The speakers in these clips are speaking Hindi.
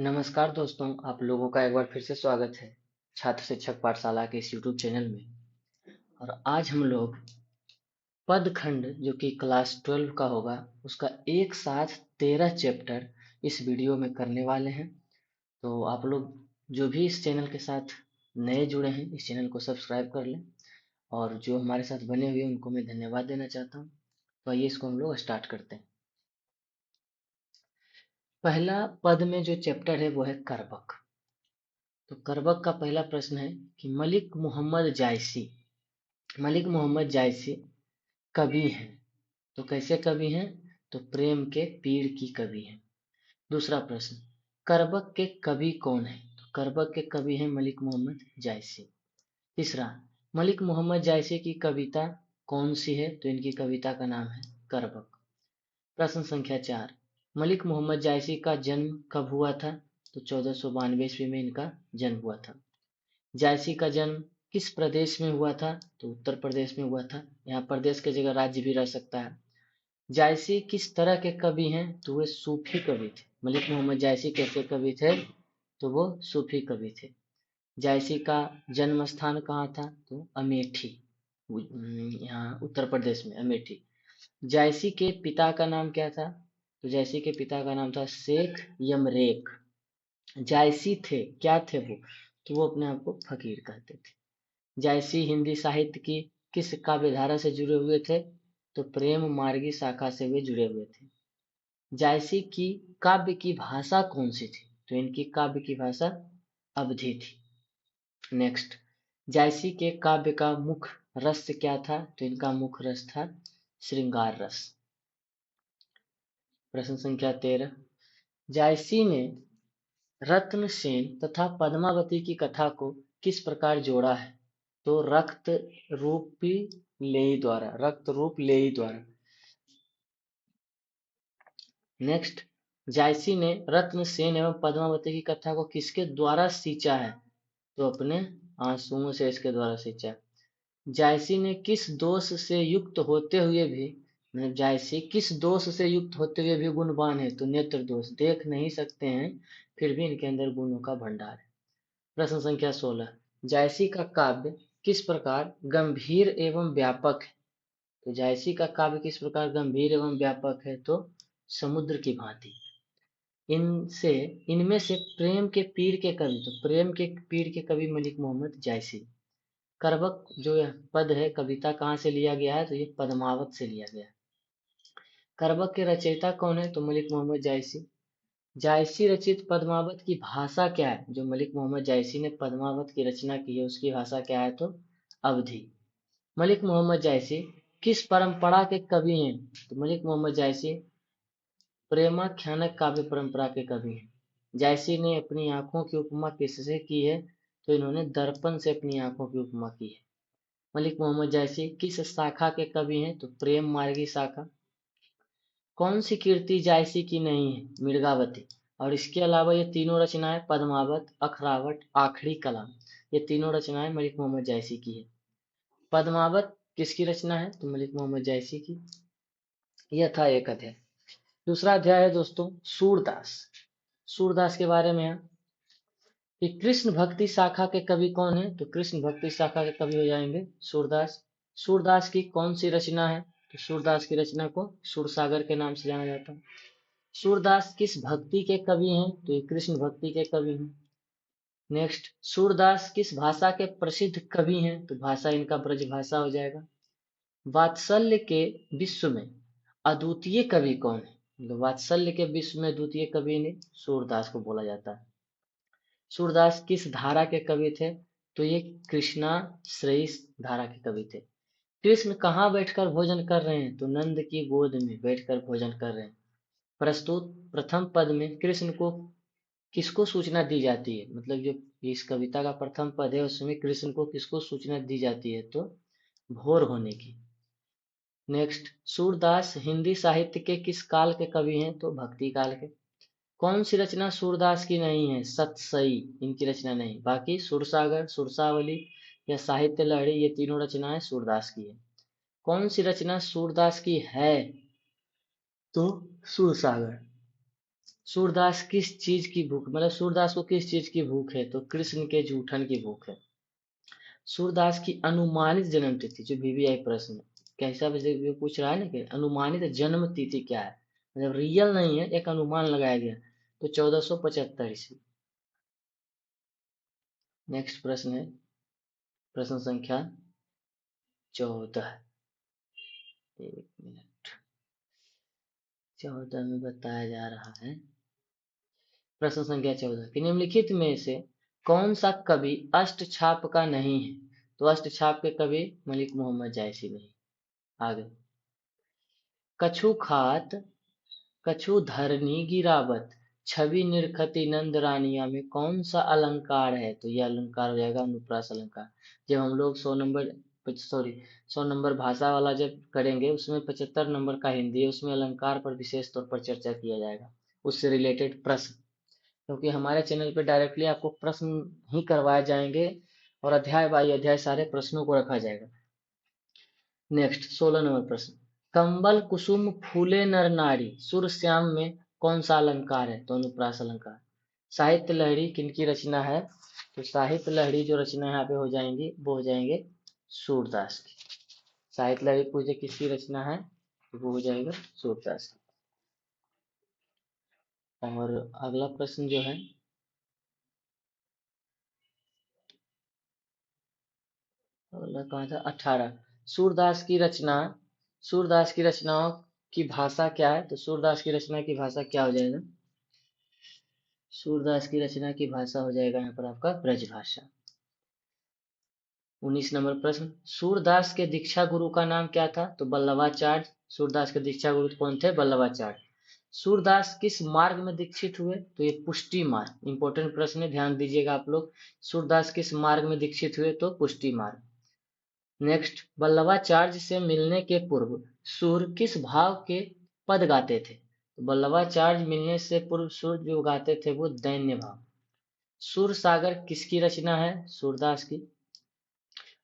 नमस्कार दोस्तों, आप लोगों का एक बार फिर से स्वागत है छात्र शिक्षक पाठशाला के इस यूट्यूब चैनल में। और आज हम लोग पद खंड जो कि क्लास 12 का होगा उसका एक साथ 13 चैप्टर इस वीडियो में करने वाले हैं। तो आप लोग जो भी इस चैनल के साथ नए जुड़े हैं इस चैनल को सब्सक्राइब कर लें, और जो हमारे साथ बने हुए हैं उनको मैं धन्यवाद देना चाहता हूँ। तो आइए इसको हम लोग स्टार्ट करते हैं। पहला पद में जो चैप्टर है वो है करबक। तो करबक का पहला प्रश्न है कि मलिक मोहम्मद जायसी कवि हैं। तो कैसे कवि हैं? तो प्रेम के पीर की कवि हैं। दूसरा प्रश्न, करबक के कवि कौन है? तो करबक के कवि हैं मलिक मोहम्मद जायसी। तीसरा, मलिक मोहम्मद जायसी की कविता कौन सी है? तो इनकी कविता का नाम है करबक। प्रश्न संख्या 4, मलिक मोहम्मद जायसी का जन्म कब हुआ था? तो 1492 ईस्वी में इनका जन्म हुआ था। जायसी का जन्म किस प्रदेश में हुआ था? तो उत्तर प्रदेश में हुआ था। यहाँ प्रदेश की जगह राज्य भी रह सकता है। जायसी किस तरह के कवि हैं? तो वे सूफी कवि थे। मलिक मोहम्मद जायसी कैसे कवि थे? तो वो सूफी कवि थे। जायसी का जन्म स्थान कहाँ था? तो अमेठी, यहाँ उत्तर प्रदेश में अमेठी। जायसी के पिता का नाम क्या था? तो जायसी के पिता का नाम था शेख यमरेक। जायसी थे, क्या थे वो? तो वो अपने आप को फकीर कहते थे। जायसी हिंदी साहित्य की किस काव्यधारा से जुड़े हुए थे? तो प्रेम मार्गी शाखा से वे जुड़े हुए थे। जायसी की काव्य की भाषा कौन सी थी? तो इनकी काव्य की भाषा अवधी थी। नेक्स्ट, जायसी के काव्य का मुख्य रस क्या था? तो इनका मुख्य रस था श्रृंगार रस। प्रश्न संख्या 13, जायसी ने रत्नसेन तथा पद्मावती की कथा को किस प्रकार जोड़ा है? तो रक्त रूप लेई द्वारा। नेक्स्ट, जायसी ने रत्नसेन एवं पद्मावती की कथा को किसके द्वारा सींचा है? तो अपने आंसुओं से इसके द्वारा सींचा। जायसी ने किस दोष से युक्त होते हुए भी मतलब जायसी किस दोष से युक्त होते हुए भी गुणवान है? तो नेत्र दोष, देख नहीं सकते हैं फिर भी इनके अंदर गुणों का भंडार है। प्रश्न संख्या 16, जायसी का काव्य किस प्रकार गंभीर एवं व्यापक है? तो जायसी का काव्य किस प्रकार गंभीर एवं व्यापक है? तो समुद्र की भांति। इनसे इनमें से प्रेम के पीर के कवि, तो प्रेम के पीर के कवि मलिक मोहम्मद जायसी। करबक जो यह पद है कविता कहाँ से लिया गया है? तो ये पद्मावत से लिया गया है। करबक के रचयिता कौन है? तो मलिक मोहम्मद जायसी। जायसी रचित पद्मावत की भाषा क्या है? जो मलिक मोहम्मद जायसी ने पद्मावत की रचना की है उसकी भाषा क्या है? तो अवधी। मलिक मोहम्मद जायसी किस परंपरा के कवि हैं? तो मलिक मोहम्मद जायसी प्रेमाख्यानक काव्य परंपरा के कवि हैं। जायसी ने अपनी आंखों की उपमा किससे की है? तो इन्होंने दर्पण से अपनी आंखों की उपमा की है। मलिक मोहम्मद जायसी किस शाखा के कवि हैं? तो प्रेम मार्गी शाखा। कौन सी कीर्ति जायसी की नहीं है? मृगावती। और इसके अलावा ये तीनों रचनाएं पद्मावत, अखरावट, आखड़ी कलाम, ये तीनों रचनाएं मलिक मोहम्मद जायसी की है। पद्मावत किसकी रचना है? तो मलिक मोहम्मद जायसी की। यह था एक अध्याय। दूसरा अध्याय है दोस्तों सूरदास। सूरदास के बारे में है कि कृष्ण भक्ति शाखा के कवि कौन है? तो कृष्ण भक्ति शाखा के कवि हो जाएंगे सूरदास। सूरदास की कौन सी रचना है? तो सूरदास की रचना को सूरसागर के नाम से जाना जाता है। सूरदास किस भक्ति के कवि हैं? तो ये कृष्ण भक्ति के कवि हैं। नेक्स्ट, सूरदास किस भाषा के प्रसिद्ध कवि हैं? तो भाषा इनका ब्रज भाषा हो जाएगा। वात्सल्य के विश्व में अद्वितीय कवि कौन है? मतलब वात्सल्य के विश्व में द्वितीय कवि ने सूरदास को बोला जाता है। सूरदास किस धारा के कवि थे? तो ये कृष्णा श्रेयी धारा के कवि थे। कृष्ण कहाँ बैठकर भोजन कर रहे हैं? तो नंद की गोद में बैठकर भोजन कर रहे हैं। प्रस्तुत प्रथम पद में कृष्ण को किसको सूचना दी जाती है? मतलब जो इस कविता का प्रथम पद है उसमें कृष्ण को किसको सूचना दी जाती है? तो भोर होने की। नेक्स्ट, सूरदास हिंदी साहित्य के किस काल के कवि हैं? तो भक्ति काल के। कौन सी रचना सूरदास की नहीं है? सतसई, इनकी रचना नहीं। बाकी सुरसागर, सुरसावली या साहित्य लहरी, ये तीनों रचनाएं सूरदास की है। कौन सी रचना सूरदास की है? तो सुरसागर। सूरदास किस चीज की भूख, मतलब सूरदास को किस चीज की भूख है, तो कृष्ण के जूठन की भूख है। सूरदास की अनुमानित जन्म तिथि, जो वीवीआई प्रश्न है, कैसा ये पूछ रहा है ना कि अनुमानित जन्म तिथि क्या है, मतलब रियल नहीं है, एक अनुमान लगाया गया, तो 1475 ईस्वी। नेक्स्ट प्रश्न है प्रश्न संख्या 14। एक मिनट, 14 में बताया जा रहा है, प्रश्न संख्या 14 कि निम्नलिखित में से कौन सा कवि अष्टछाप का नहीं है, तो अष्टछाप के कवि मलिक मोहम्मद जायसी नहीं। आगे, कछु खात कछु धरनी गिरावत छवि निरखती नंद रानिया में कौन सा अलंकार है, तो यह अलंकार हो जाएगा अनुप्रास अलंकार। जब हम लोग 100 नंबर भाषा वाला जब करेंगे, उसमें 75 नंबर का हिंदी है, उसमें अलंकार पर विशेष तौर पर चर्चा किया जाएगा, उससे रिलेटेड प्रश्न, क्योंकि हमारे चैनल पे डायरेक्टली आपको प्रश्न ही करवाए जाएंगे और अध्याय बाई अध्याय सारे प्रश्नों को रखा जाएगा। नेक्स्ट 16 नंबर प्रश्न, कंबल कुसुम फूले नर नारी सुर श्याम में कौन सा अलंकार है, तो अनुप्रास अलंकार। साहित्य लहरी किनकी रचना है, तो साहित्य लहरी जो रचना यहाँ पे हो जाएंगी वो हो जाएंगे सूरदास की। साहित्य लहरी पूछे किसकी रचना है, तो वो हो जाएगा सूरदास की। और अगला प्रश्न जो है, अगला कहाँ था, 18, सूरदास की रचनाओं की भाषा क्या है, तो सूरदास की रचना की भाषा क्या हो जाएगा, सूरदास की रचना की भाषा हो जाएगा यहाँ पर आपका ब्रज भाषा। 19 नंबर प्रश्न, सूरदास के दीक्षा गुरु का नाम क्या था, तो बल्लभाचार्य। सूरदास के दीक्षा गुरु कौन थे, बल्लभाचार्य। सूरदास किस मार्ग में दीक्षित हुए, तो ये पुष्टि मार्ग, इंपॉर्टेंट प्रश्न है, ध्यान दीजिएगा आप लोग। सूरदास किस मार्ग में दीक्षित हुए, तो पुष्टि मार्ग। नेक्स्ट, बल्लभाचार्य से मिलने के पूर्व सूर किस भाव के पद गाते थे, तो बल्लभाचार्य मिलने से पूर्व सूर जो गाते थे वो दैन्य भाव। सूर सागर किसकी रचना है, सूरदास की।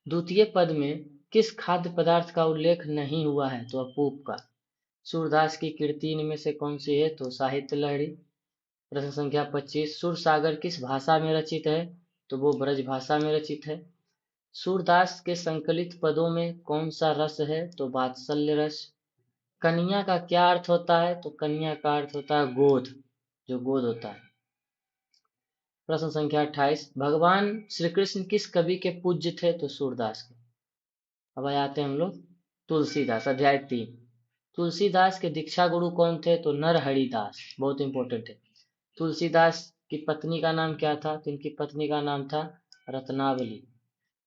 द्वितीय पद में किस खाद्य पदार्थ का उल्लेख नहीं हुआ है, तो अपूप का। सूरदास की कृति इनमें से कौन सी है, तो साहित्य लहरी। प्रश्न संख्या 25, सुर सागर किस भाषा में रचित है, तो वो ब्रज भाषा में रचित है। सूरदास के संकलित पदों में कौन सा रस है, तो वात्सल्य रस। कन्या का क्या अर्थ होता है, तो कन्या का अर्थ होता है गोद, जो गोद होता है। प्रश्न संख्या 28, भगवान श्री कृष्ण किस कवि के पूज्य थे, तो सूरदास के। अब आते हैं हम लोग तुलसीदास, अध्याय 3। तुलसीदास के दीक्षा गुरु कौन थे, तो नरहरिदास, बहुत इंपॉर्टेंट है। तुलसीदास की पत्नी का नाम क्या था, तो इनकी पत्नी का नाम था रत्नावली।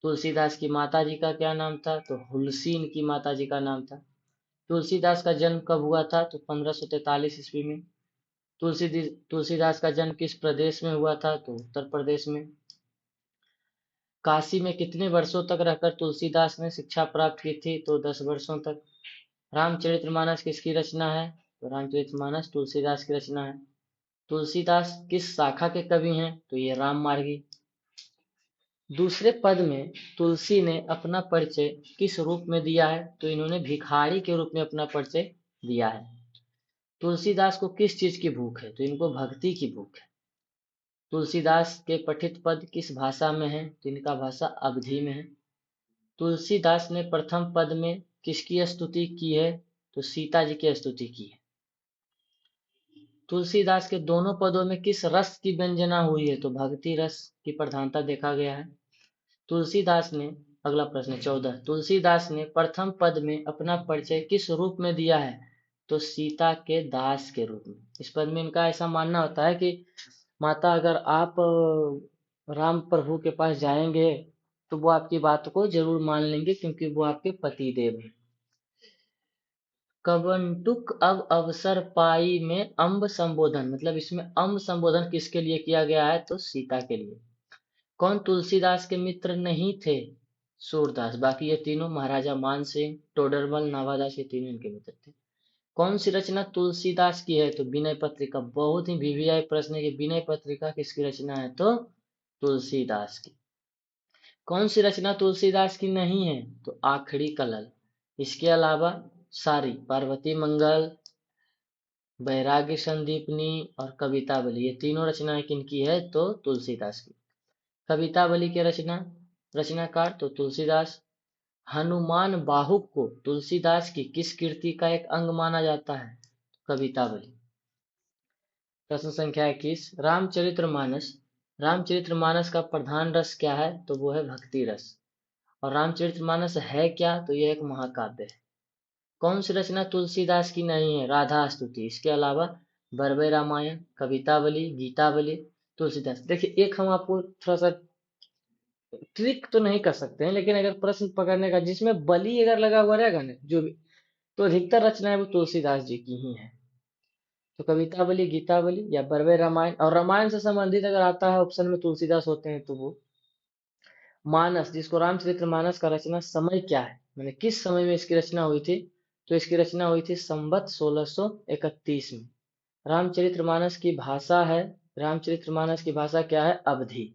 तुलसीदास की माता जी का क्या नाम था, तो हुलसी इनकी माता जी का नाम था। तुलसीदास का जन्म कब हुआ था, तो 1543 ईस्वी में। तुलसीदास का जन्म किस प्रदेश में हुआ था, तो उत्तर प्रदेश में। काशी में कितने वर्षों तक रहकर तुलसीदास ने शिक्षा प्राप्त की थी, तो 10 वर्षों तक। रामचरितमानस किसकी रचना है, तो रामचरितमानस तुलसीदास की रचना है। तुलसीदास किस शाखा के कवि हैं, तो ये राम मार्गी। दूसरे पद में तुलसी ने अपना परिचय किस रूप में दिया है, तो इन्होंने भिखारी के रूप में अपना परिचय दिया है। तुलसीदास को किस चीज की भूख है, तो इनको भक्ति की भूख है। तुलसीदास के पठित पद किस भाषा में है, तो इनका भाषा अवधी में है। तुलसीदास ने प्रथम पद में किसकी स्तुति की है, तो सीता जी की स्तुति की है। तुलसीदास के दोनों पदों में किस रस की व्यंजना हुई है, तो भक्ति रस की प्रधानता देखा गया है। तुलसीदास ने, अगला प्रश्न 14, तुलसीदास ने प्रथम पद में अपना परिचय किस रूप में दिया है, तो सीता के दास के रूप में। इस पद में इनका ऐसा मानना होता है कि माता अगर आप राम प्रभु के पास जाएंगे तो वो आपकी बात को जरूर मान लेंगे, क्योंकि वो आपके पति देव हैं। कबंटुक अब अवसर पाई में अम्ब संबोधन, मतलब इसमें अम्ब संबोधन किसके लिए किया गया है, तो सीता के लिए। कौन तुलसीदास के मित्र नहीं थे, सूरदास। बाकी ये तीनों महाराजा मानसिंह, टोडरमल, नाभादास, ये तीनों इनके मित्र थे। कौन सी रचना तुलसीदास की है, तो विनय पत्रिका। बहुत ही वीवीआई प्रश्न है कि विनय पत्रिका किसकी रचना है, तो तुलसीदास की। कौन सी रचना तुलसीदास की नहीं है, तो आखिरी कलल। इसके अलावा सारी पार्वती मंगल, वैराग्य संदीपनी और कवितावली, ये तीनों रचनाएं किनकी है? तो तुलसीदास की। कवितावली के रचनाकार तो तुलसीदास। हनुमान बाहुक को तुलसीदास की किस कृति का एक अंग माना जाता है? कवितावली। प्रश्न संख्या 21, रामचरितमानस। रामचरितमानस का प्रधान रस क्या है? तो वो है भक्ति रस। और रामचरितमानस है क्या? तो यह एक महाकाव्य है। कौन सी रचना तुलसीदास की नहीं है? राधा स्तुति। इसके अलावा बरवे रामायण, कवितावली, गीतावली, तुलसीदास। देखिए, एक हम आपको थोड़ा सा ट्रिक तो नहीं कर सकते हैं, लेकिन अगर प्रश्न पकड़ने का जिसमें बलि अगर लगा हुआ रहेगा ना, जो भी, तो अधिकतर रचनाएं वो तुलसीदास जी की ही है। तो कवितावली, गीतावली या बरवे रामायण। और रामायण से संबंधित अगर आता है ऑप्शन में तुलसीदास होते हैं तो वो मानस, जिसको रामचरितमानस का रचना समय क्या है, मैंने किस समय में इसकी रचना हुई थी? तो इसकी रचना हुई थी संवत 1631 में। रामचरितमानस की भाषा है, रामचरितमानस की भाषा क्या है? अवधी।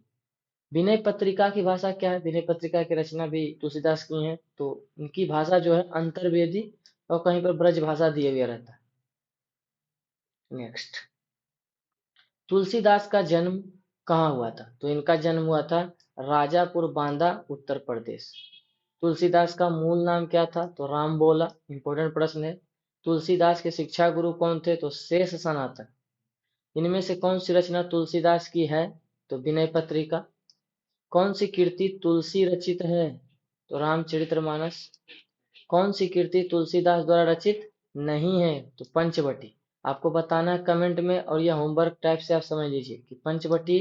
विनय पत्रिका की भाषा क्या है? विनय पत्रिका की रचना भी तुलसीदास की है, तो इनकी भाषा जो है अंतर्वेदी, और कहीं पर ब्रज भाषा दिया हुआ रहता है। नेक्स्ट, तुलसीदास का जन्म कहाँ हुआ था? तो इनका जन्म हुआ था राजापुर बांदा, उत्तर प्रदेश। तुलसीदास का मूल नाम क्या था? तो राम बोला। इंपॉर्टेंट प्रश्न है। तुलसीदास के शिक्षा गुरु कौन थे? तो शेष सनातन। इनमें से कौन सी रचना तुलसीदास की है? तो विनय पत्रिका। कौन सी कृति तुलसी रचित है? तो रामचरितमानस। कौन सी कृति तुलसीदास द्वारा रचित नहीं है? तो पंचवटी। आपको बताना है कमेंट में, और यह होमवर्क टाइप से आप समझ लीजिए कि पंचवटी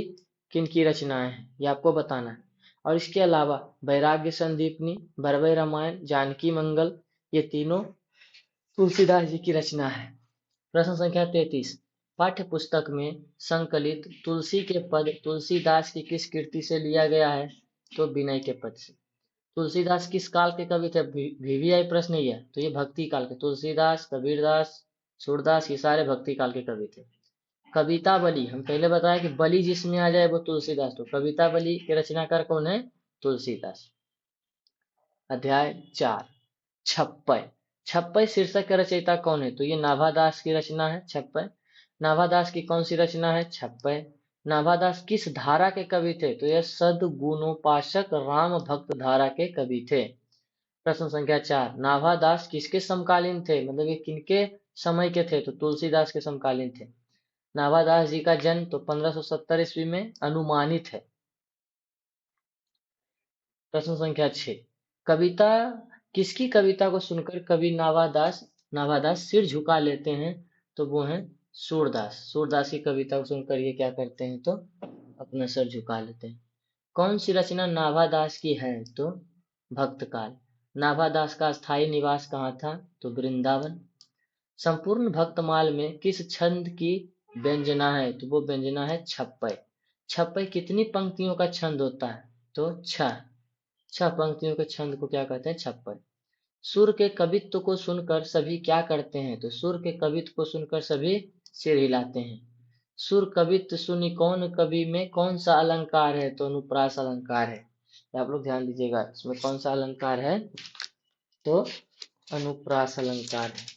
किन की रचनाएं हैं, ये आपको बताना है। और इसके अलावा वैराग्य संदीपनी, बरवे रामायण, जानकी मंगल, ये तीनों तुलसीदास जी की रचना है। प्रश्न संख्या 33, पाठ्य पुस्तक में संकलित तुलसी के पद तुलसीदास की किस कृति से लिया गया है? तो विनय के पद से। तुलसीदास किस काल के कवि थे? वीवीआई प्रश्न ही है, तो ये भक्ति काल के। तुलसीदास, कबीरदास, सूरदास, ये सारे भक्ति काल के कवि थे। कविता बलि, हम पहले बताया कि बलि जिसमें आ जाए वो तुलसीदास, तो कविता बलि के रचनाकार कौन है? तुलसीदास। अध्याय 4, छप्पय। छप्पय शीर्षक के रचयिता कौन है? तो ये नाभादास की रचना है छप्पय। नाभादास की कौन सी रचना है? छप्पय। नाभादास किस धारा के कवि थे? तो यह सद्गुणोपासक राम भक्त धारा के कवि थे। प्रश्न संख्या 4, नाभादास किसके समकालीन थे? मतलब ये किनके समय के थे? तो तुलसीदास के समकालीन थे। नाभादास जी का जन्म तो 1570 ईस्वी में अनुमानित है। प्रश्न संख्या 6, कविता किसकी कविता को सुनकर कवि नाभादास सिर झुका लेते हैं? तो वो हैं सूरदास। सूरदास की कविता को सुनकर ये क्या करते हैं? तो अपना सर झुका लेते हैं। कौन सी रचना नाभादास की है? तो भक्तकाल। नाभादास का स्थायी निवास कहाँ था? तो वृंदावन। संपूर्ण भक्तमाल में किस छंद की व्यंजना है? तो वो व्यंजना है छप्पय। छप्पय कितनी पंक्तियों का छंद होता है? तो 6 पंक्तियों के छंद को क्या कहते हैं? छप्पय। सुर के कवित्व को सुनकर सभी क्या करते हैं? तो सुर के कवित्व को सुनकर सभी सिर हिलाते हैं। सुर कवित्व सुनी कौन कवि में कौन सा अलंकार है? तो अनुप्रास अलंकार है। आप लोग ध्यान दीजिएगा, इसमें कौन सा अलंकार है? तो अनुप्रास अलंकार है।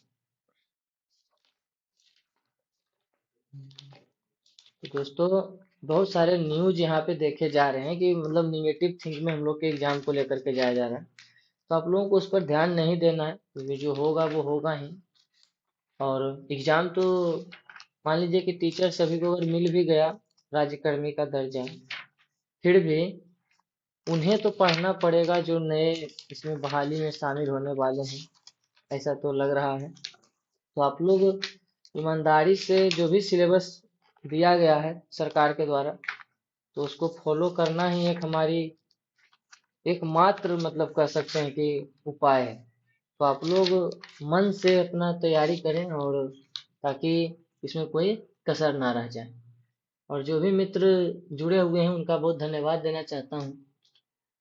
तो दोस्तों, बहुत सारे न्यूज यहाँ पे देखे जा रहे हैं कि मतलब निगेटिव थिंक में हम लोग के एग्जाम को लेकर के जाया जा रहा है, तो आप लोगों को उस पर ध्यान नहीं देना है, क्योंकि जो होगा वो होगा ही। और एग्जाम तो मान लीजिए कि टीचर सभी को अगर मिल भी गया राज्यकर्मी का दर्जा, फिर भी उन्हें तो पढ़ना पड़ेगा जो नए इसमें बहाली में शामिल होने वाले हैं, ऐसा तो लग रहा है। तो आप लोग ईमानदारी से जो भी सिलेबस दिया गया है सरकार के द्वारा, तो उसको फॉलो करना ही एक हमारी एकमात्र मतलब कह सकते हैं कि उपाय है। तो आप लोग मन से अपना तैयारी करें, और ताकि इसमें कोई कसर ना रह जाए। और जो भी मित्र जुड़े हुए हैं उनका बहुत धन्यवाद देना चाहता हूँ।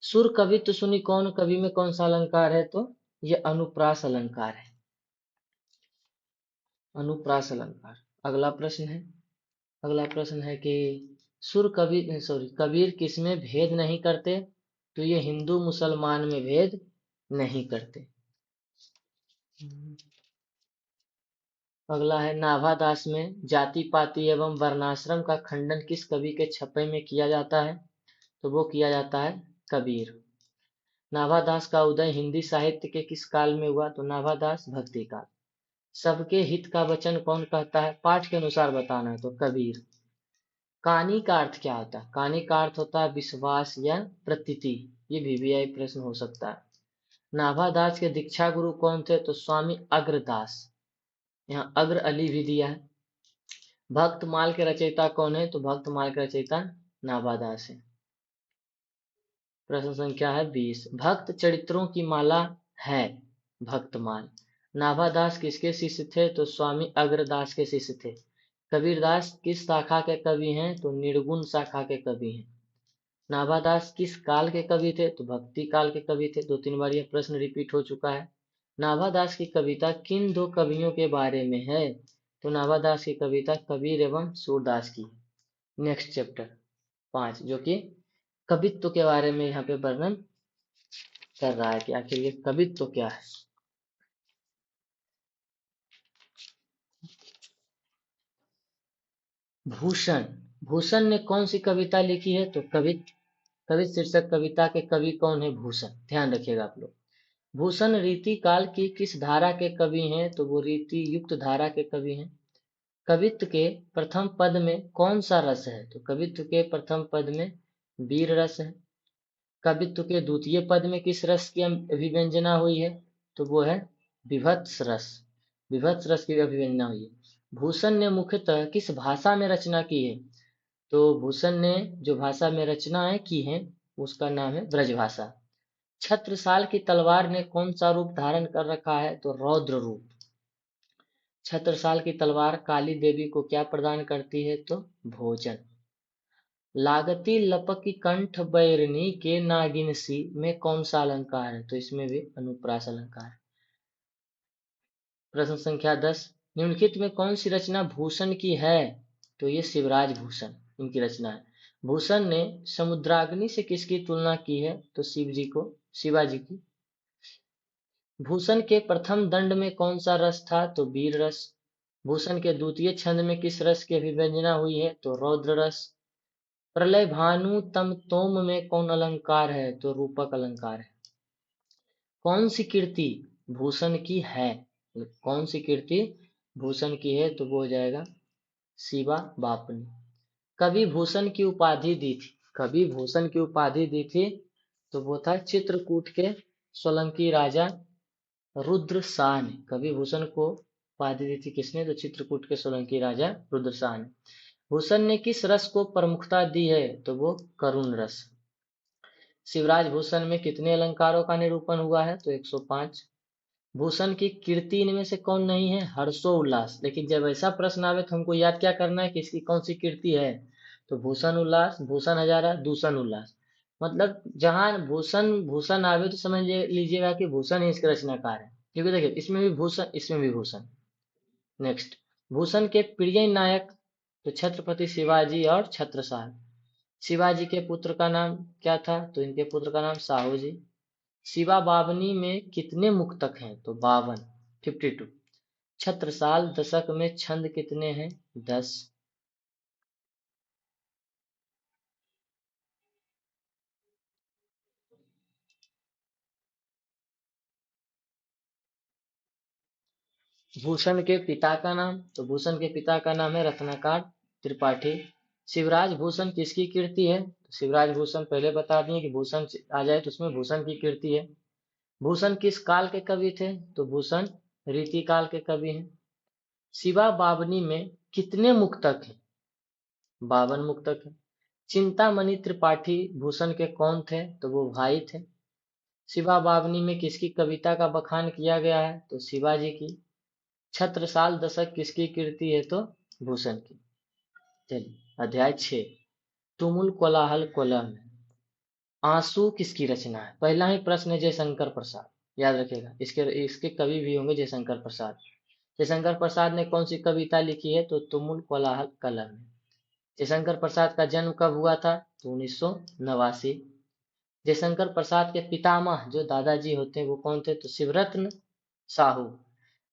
सुर कवित्व सुनी कौन कवि में कौन सा अलंकार है? तो ये अनुप्रास अलंकार है। अनुप्रास अलंकार। अगला प्रश्न है, अगला प्रश्न है कि कबीर किसमें भेद नहीं करते? तो ये हिंदू मुसलमान में भेद नहीं करते। अगला है नाभादास में जाति पाति एवं वर्णाश्रम का खंडन किस कवि के छपे में किया जाता है? तो वो किया जाता है कबीर। नाभादास का उदय हिंदी साहित्य के किस काल में हुआ? तो नाभादास भक्ति काल। सबके हित का वचन कौन कहता है? पाठ के अनुसार बताना है तो कबीर। कानी का अर्थ क्या होता है? कानी का अर्थ होता है विश्वास या प्रतीति। ये वीवीआई प्रश्न हो सकता है। नाभादास के दीक्षा गुरु कौन थे? तो स्वामी अग्रदास। यहाँ अग्र अली भी दिया है। भक्तमाल के रचयिता कौन है? तो भक्तमाल के रचयिता नाभादास है। प्रश्न संख्या है 20। भक्त चरित्रों की माला है भक्तमाल। नाभादास किसके शिष्य थे? तो स्वामी अग्रदास के शिष्य थे। कबीरदास किस शाखा के कवि हैं? तो निर्गुण शाखा के कवि हैं। नाभादास किस काल के कवि थे? तो भक्ति काल के कवि थे। 2-3 बार यह प्रश्न रिपीट हो चुका है। नाभादास की कविता किन दो कवियों के बारे में है? तो नाभादास की कविता कबीर एवं सूरदास की। नेक्स्ट चैप्टर 5 जो कि कवित्व के बारे में यहाँ पे वर्णन कर रहा है कि आखिर ये कवित्व क्या है। भूषण। भूषण ने कौन सी कविता लिखी है? तो कवित शीर्षक कविता के कवि कौन है? भूषण। ध्यान रखिएगा आप लोग। भूषण रीति काल की किस धारा के कवि हैं? तो वो रीति युक्त धारा के कवि हैं। कवित्व के प्रथम पद में कौन सा रस है? तो कवित्व के प्रथम पद में वीर रस है। कवित्व के द्वितीय पद में किस रस की अभिव्यंजना हुई है? तो वो है विभत्स रस। विभत्स रस की अभिव्यंजना हुई है। भूषण ने मुख्यतः किस भाषा में रचना की है? तो भूषण ने जो भाषा में रचनाएं की हैं उसका नाम है ब्रजभाषा। छत्रसाल की तलवार ने कौन सा रूप धारण कर रखा है? तो रौद्र रूप। छत्रसाल की तलवार काली देवी को क्या प्रदान करती है? तो भोजन। लागती लपकी कंठ बैरनी के नागिन सी में कौन सा अलंकार है? तो इसमें भी अनुप्रास अलंकार है। प्रश्न संख्या 10। निम्नलिखित में कौन सी रचना भूषण की है? तो ये शिवराज भूषण इनकी रचना है। भूषण ने समुद्राग्नि से किसकी तुलना की है? तो शिवाजी की। भूषण के प्रथम दंड में कौन सा रस था? तो वीर रस। भूषण के द्वितीय छंद में किस रस की अभिव्यंजना हुई है? तो रौद्र रस। प्रलय भानु तम तोम में कौन अलंकार है? तो रूपक अलंकार है। कौन सी कीर्ति भूषण की है? कौन सी कीर्ति भूषण की है? तो वो हो जाएगा शिवा बापनी। कवि भूषण की उपाधि दी थी। कवि भूषण की उपाधि दी थी तो वो था चित्रकूट के सोलंकी राजा रुद्र शाह ने। कवि भूषण को उपाधि दी थी किसने? तो चित्रकूट के सोलंकी राजा रुद्र शाह ने। भूषण ने किस रस को प्रमुखता दी है? तो वो करुण रस। शिवराज भूषण में कितने अलंकारों का निरूपण हुआ है? तो 105। भूषण की कीर्ति इनमें से कौन नहीं है? हर्षोल्लास। लेकिन जब ऐसा प्रश्न आवे तो हमको याद क्या करना है कि इसकी कौन सी कीर्ति है? तो भूषण उल्लास, भूषण हजारा, दूषण उल्लास। मतलब जहां भूषण भूषण आवे तो समझ लीजिएगा कि भूषण ही इसके रचनाकार है, क्योंकि देखिए इसमें भी भूषण इसमें भी भूषण। नेक्स्ट, भूषण के प्रिय नायक तो छत्रपति शिवाजी और छत्रसाल। शिवाजी के पुत्र का नाम क्या था? तो इनके पुत्र का नाम साहू जी। शिवा बावनी में कितने मुक्तक हैं? तो 52, 52। छत्रसाल दशक में छंद कितने हैं? 10। भूषण के पिता का नाम? तो भूषण के पिता का नाम है रत्नाकर त्रिपाठी। शिवराज भूषण किसकी कीर्ति है? तो शिवराज भूषण पहले बता दिए कि भूषण आ जाए तो उसमें भूषण की कीर्ति है। भूषण किस काल के कवि थे? तो भूषण रीति काल के कवि हैं। शिवा बावनी में कितने मुक्तक हैं? 52 मुक्तक हैं। चिंतामणि त्रिपाठी भूषण के कौन थे? तो वो भाई थे। शिवा बावनी में किसकी कविता का बखान किया गया है? तो शिवाजी की। छत्रसाल दशक किसकी कीर्ति है? तो भूषण की। चलिए अध्याय 6, तुमुल कोलाहल कोलह में आंसू किसकी रचना है? पहला ही प्रश्न है जयशंकर प्रसाद, याद रखिएगा। इसके इसके कवि भी होंगे जयशंकर प्रसाद। जयशंकर प्रसाद ने कौन सी कविता लिखी है? तो तुमुल कोलाहल कलह में। जयशंकर प्रसाद का जन्म कब हुआ था? तो 1989। जयशंकर प्रसाद के पितामह जो दादाजी होते हैं वो कौन थे? तो शिवरत्न साहू।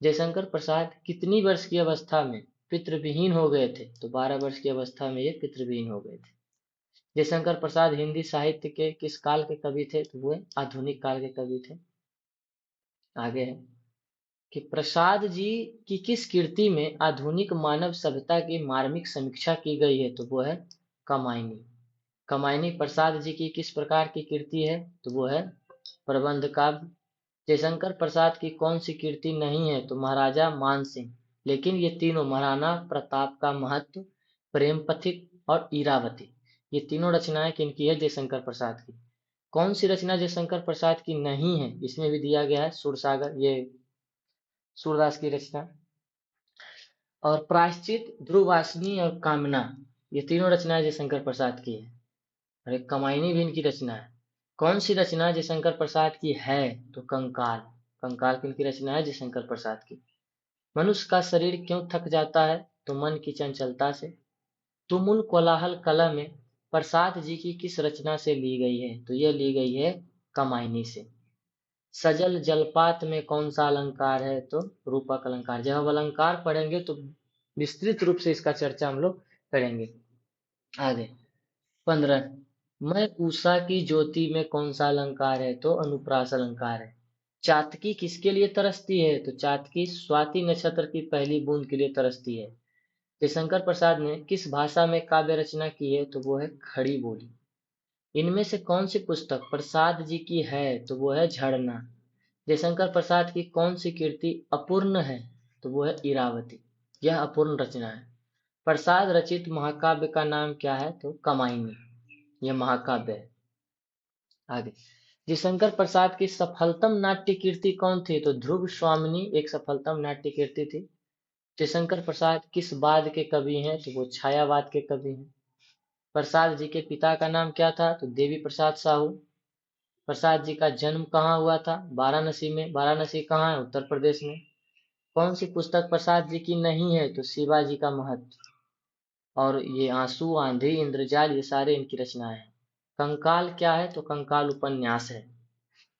जयशंकर प्रसाद कितनी वर्ष की अवस्था में पितृविहीन हो गए थे? तो 12 वर्ष की अवस्था में ये पितृविहीन हो गए थे। जयशंकर प्रसाद हिंदी साहित्य के किस काल के कवि थे? तो वो आधुनिक काल के कवि थे। आगे है कि प्रसाद जी की किस कृति में आधुनिक मानव सभ्यता की मार्मिक समीक्षा की गई है? तो वो है कामायनी। कामायनी प्रसाद जी की किस प्रकार की कृति है? तो वो है प्रबंध काव्य। जयशंकर प्रसाद की कौन सी कृति नहीं है? तो महाराजा मान सिंह। लेकिन ये तीनों, महाराणा प्रताप का महत्व, प्रेम पथिक और इरावती, ये तीनों रचनाएं किनकी है? जयशंकर प्रसाद की। कौन सी रचना जयशंकर प्रसाद की नहीं है? इसमें भी दिया गया है सूरसागर, ये सूरदास की रचना। और प्रायश्चित, ध्रुववासिनी और कामना, ये तीनों रचनाएं जयशंकर प्रसाद की है। और एक कमायनी भी इनकी रचना है। कौन सी रचना जयशंकर प्रसाद की है? तो कंकाल। कंकाल किनकी रचना है? जयशंकर प्रसाद की। मनुष्य का शरीर क्यों थक जाता है? तो मन की चंचलता से। तुमुल कोलाहल कला में प्रसाद जी की किस रचना से ली गई है? तो यह ली गई है कमायनी से। सजल जलपात में कौन सा अलंकार है? तो रूपक अलंकार। जब हम अलंकार पढ़ेंगे तो विस्तृत रूप से इसका चर्चा हम लोग करेंगे। आगे 15, मैं उषा की ज्योति में कौन सा अलंकार है? तो अनुप्रास अलंकार है। चातकी किसके लिए तरसती है? तो चातकी स्वाति नक्षत्र की पहली बूंद के लिए तरसती है। जयशंकर प्रसाद ने किस भाषा में काव्य रचना की है? तो वो है खड़ी बोली। इनमें से कौन सी पुस्तक प्रसाद जी की है? तो वो है झरना। जयशंकर प्रसाद की कौन सी कृति अपूर्ण है? तो वो है इरावती। यह अपूर्ण रचना है। प्रसाद रचित महाकाव्य का नाम क्या है? तो कमायनी, यह महाकाव्य है। आगे जयशंकर प्रसाद की सफलतम नाट्य कीर्ति कौन थी? तो ध्रुव स्वामिनी एक सफलतम नाट्य कीर्ति थी। जयशंकर प्रसाद किस वाद के कवि हैं? तो वो छायावाद के कवि हैं। प्रसाद जी के पिता का नाम क्या था? तो देवी प्रसाद साहू। प्रसाद जी का जन्म कहाँ हुआ था? वाराणसी में। वाराणसी कहाँ है? उत्तर प्रदेश में। कौन सी पुस्तक प्रसाद जी की नहीं है? तो शिवाजी का महत्व। और ये आंसू, आंधी, इंद्रजाल, ये सारे इनकी रचनाएं हैं। कंकाल क्या है? तो कंकाल उपन्यास है।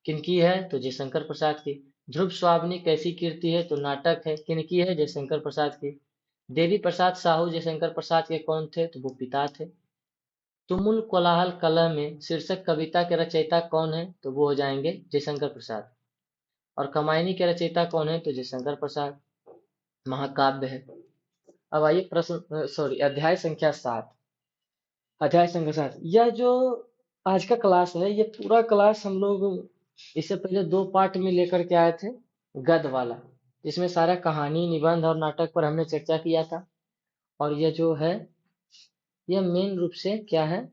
किनकी है? तो जयशंकर प्रसाद की। ध्रुव स्वामिनी कैसी कीर्ति है? तो नाटक है। किनकी है? जयशंकर प्रसाद की। देवी प्रसाद साहू जयशंकर प्रसाद के कौन थे? तो वो पिता थे। तुमुल कोलाहल कलह में शीर्षक कविता के रचयिता कौन है? तो वो हो जाएंगे जयशंकर प्रसाद। और कमायनी के रचयिता कौन है? तो जयशंकर प्रसाद। महाकाव्य है। अब आइए प्रश्न, सॉरी, अध्याय संख्या 7। अध्याय संख्या 7, यह जो आज का क्लास है, ये पूरा क्लास हम लोग इससे पहले 2 पार्ट में लेकर के आए थे। गद्य वाला, जिसमें सारा कहानी, निबंध और नाटक पर हमने चर्चा किया था। और यह जो है, यह मेन रूप से क्या है?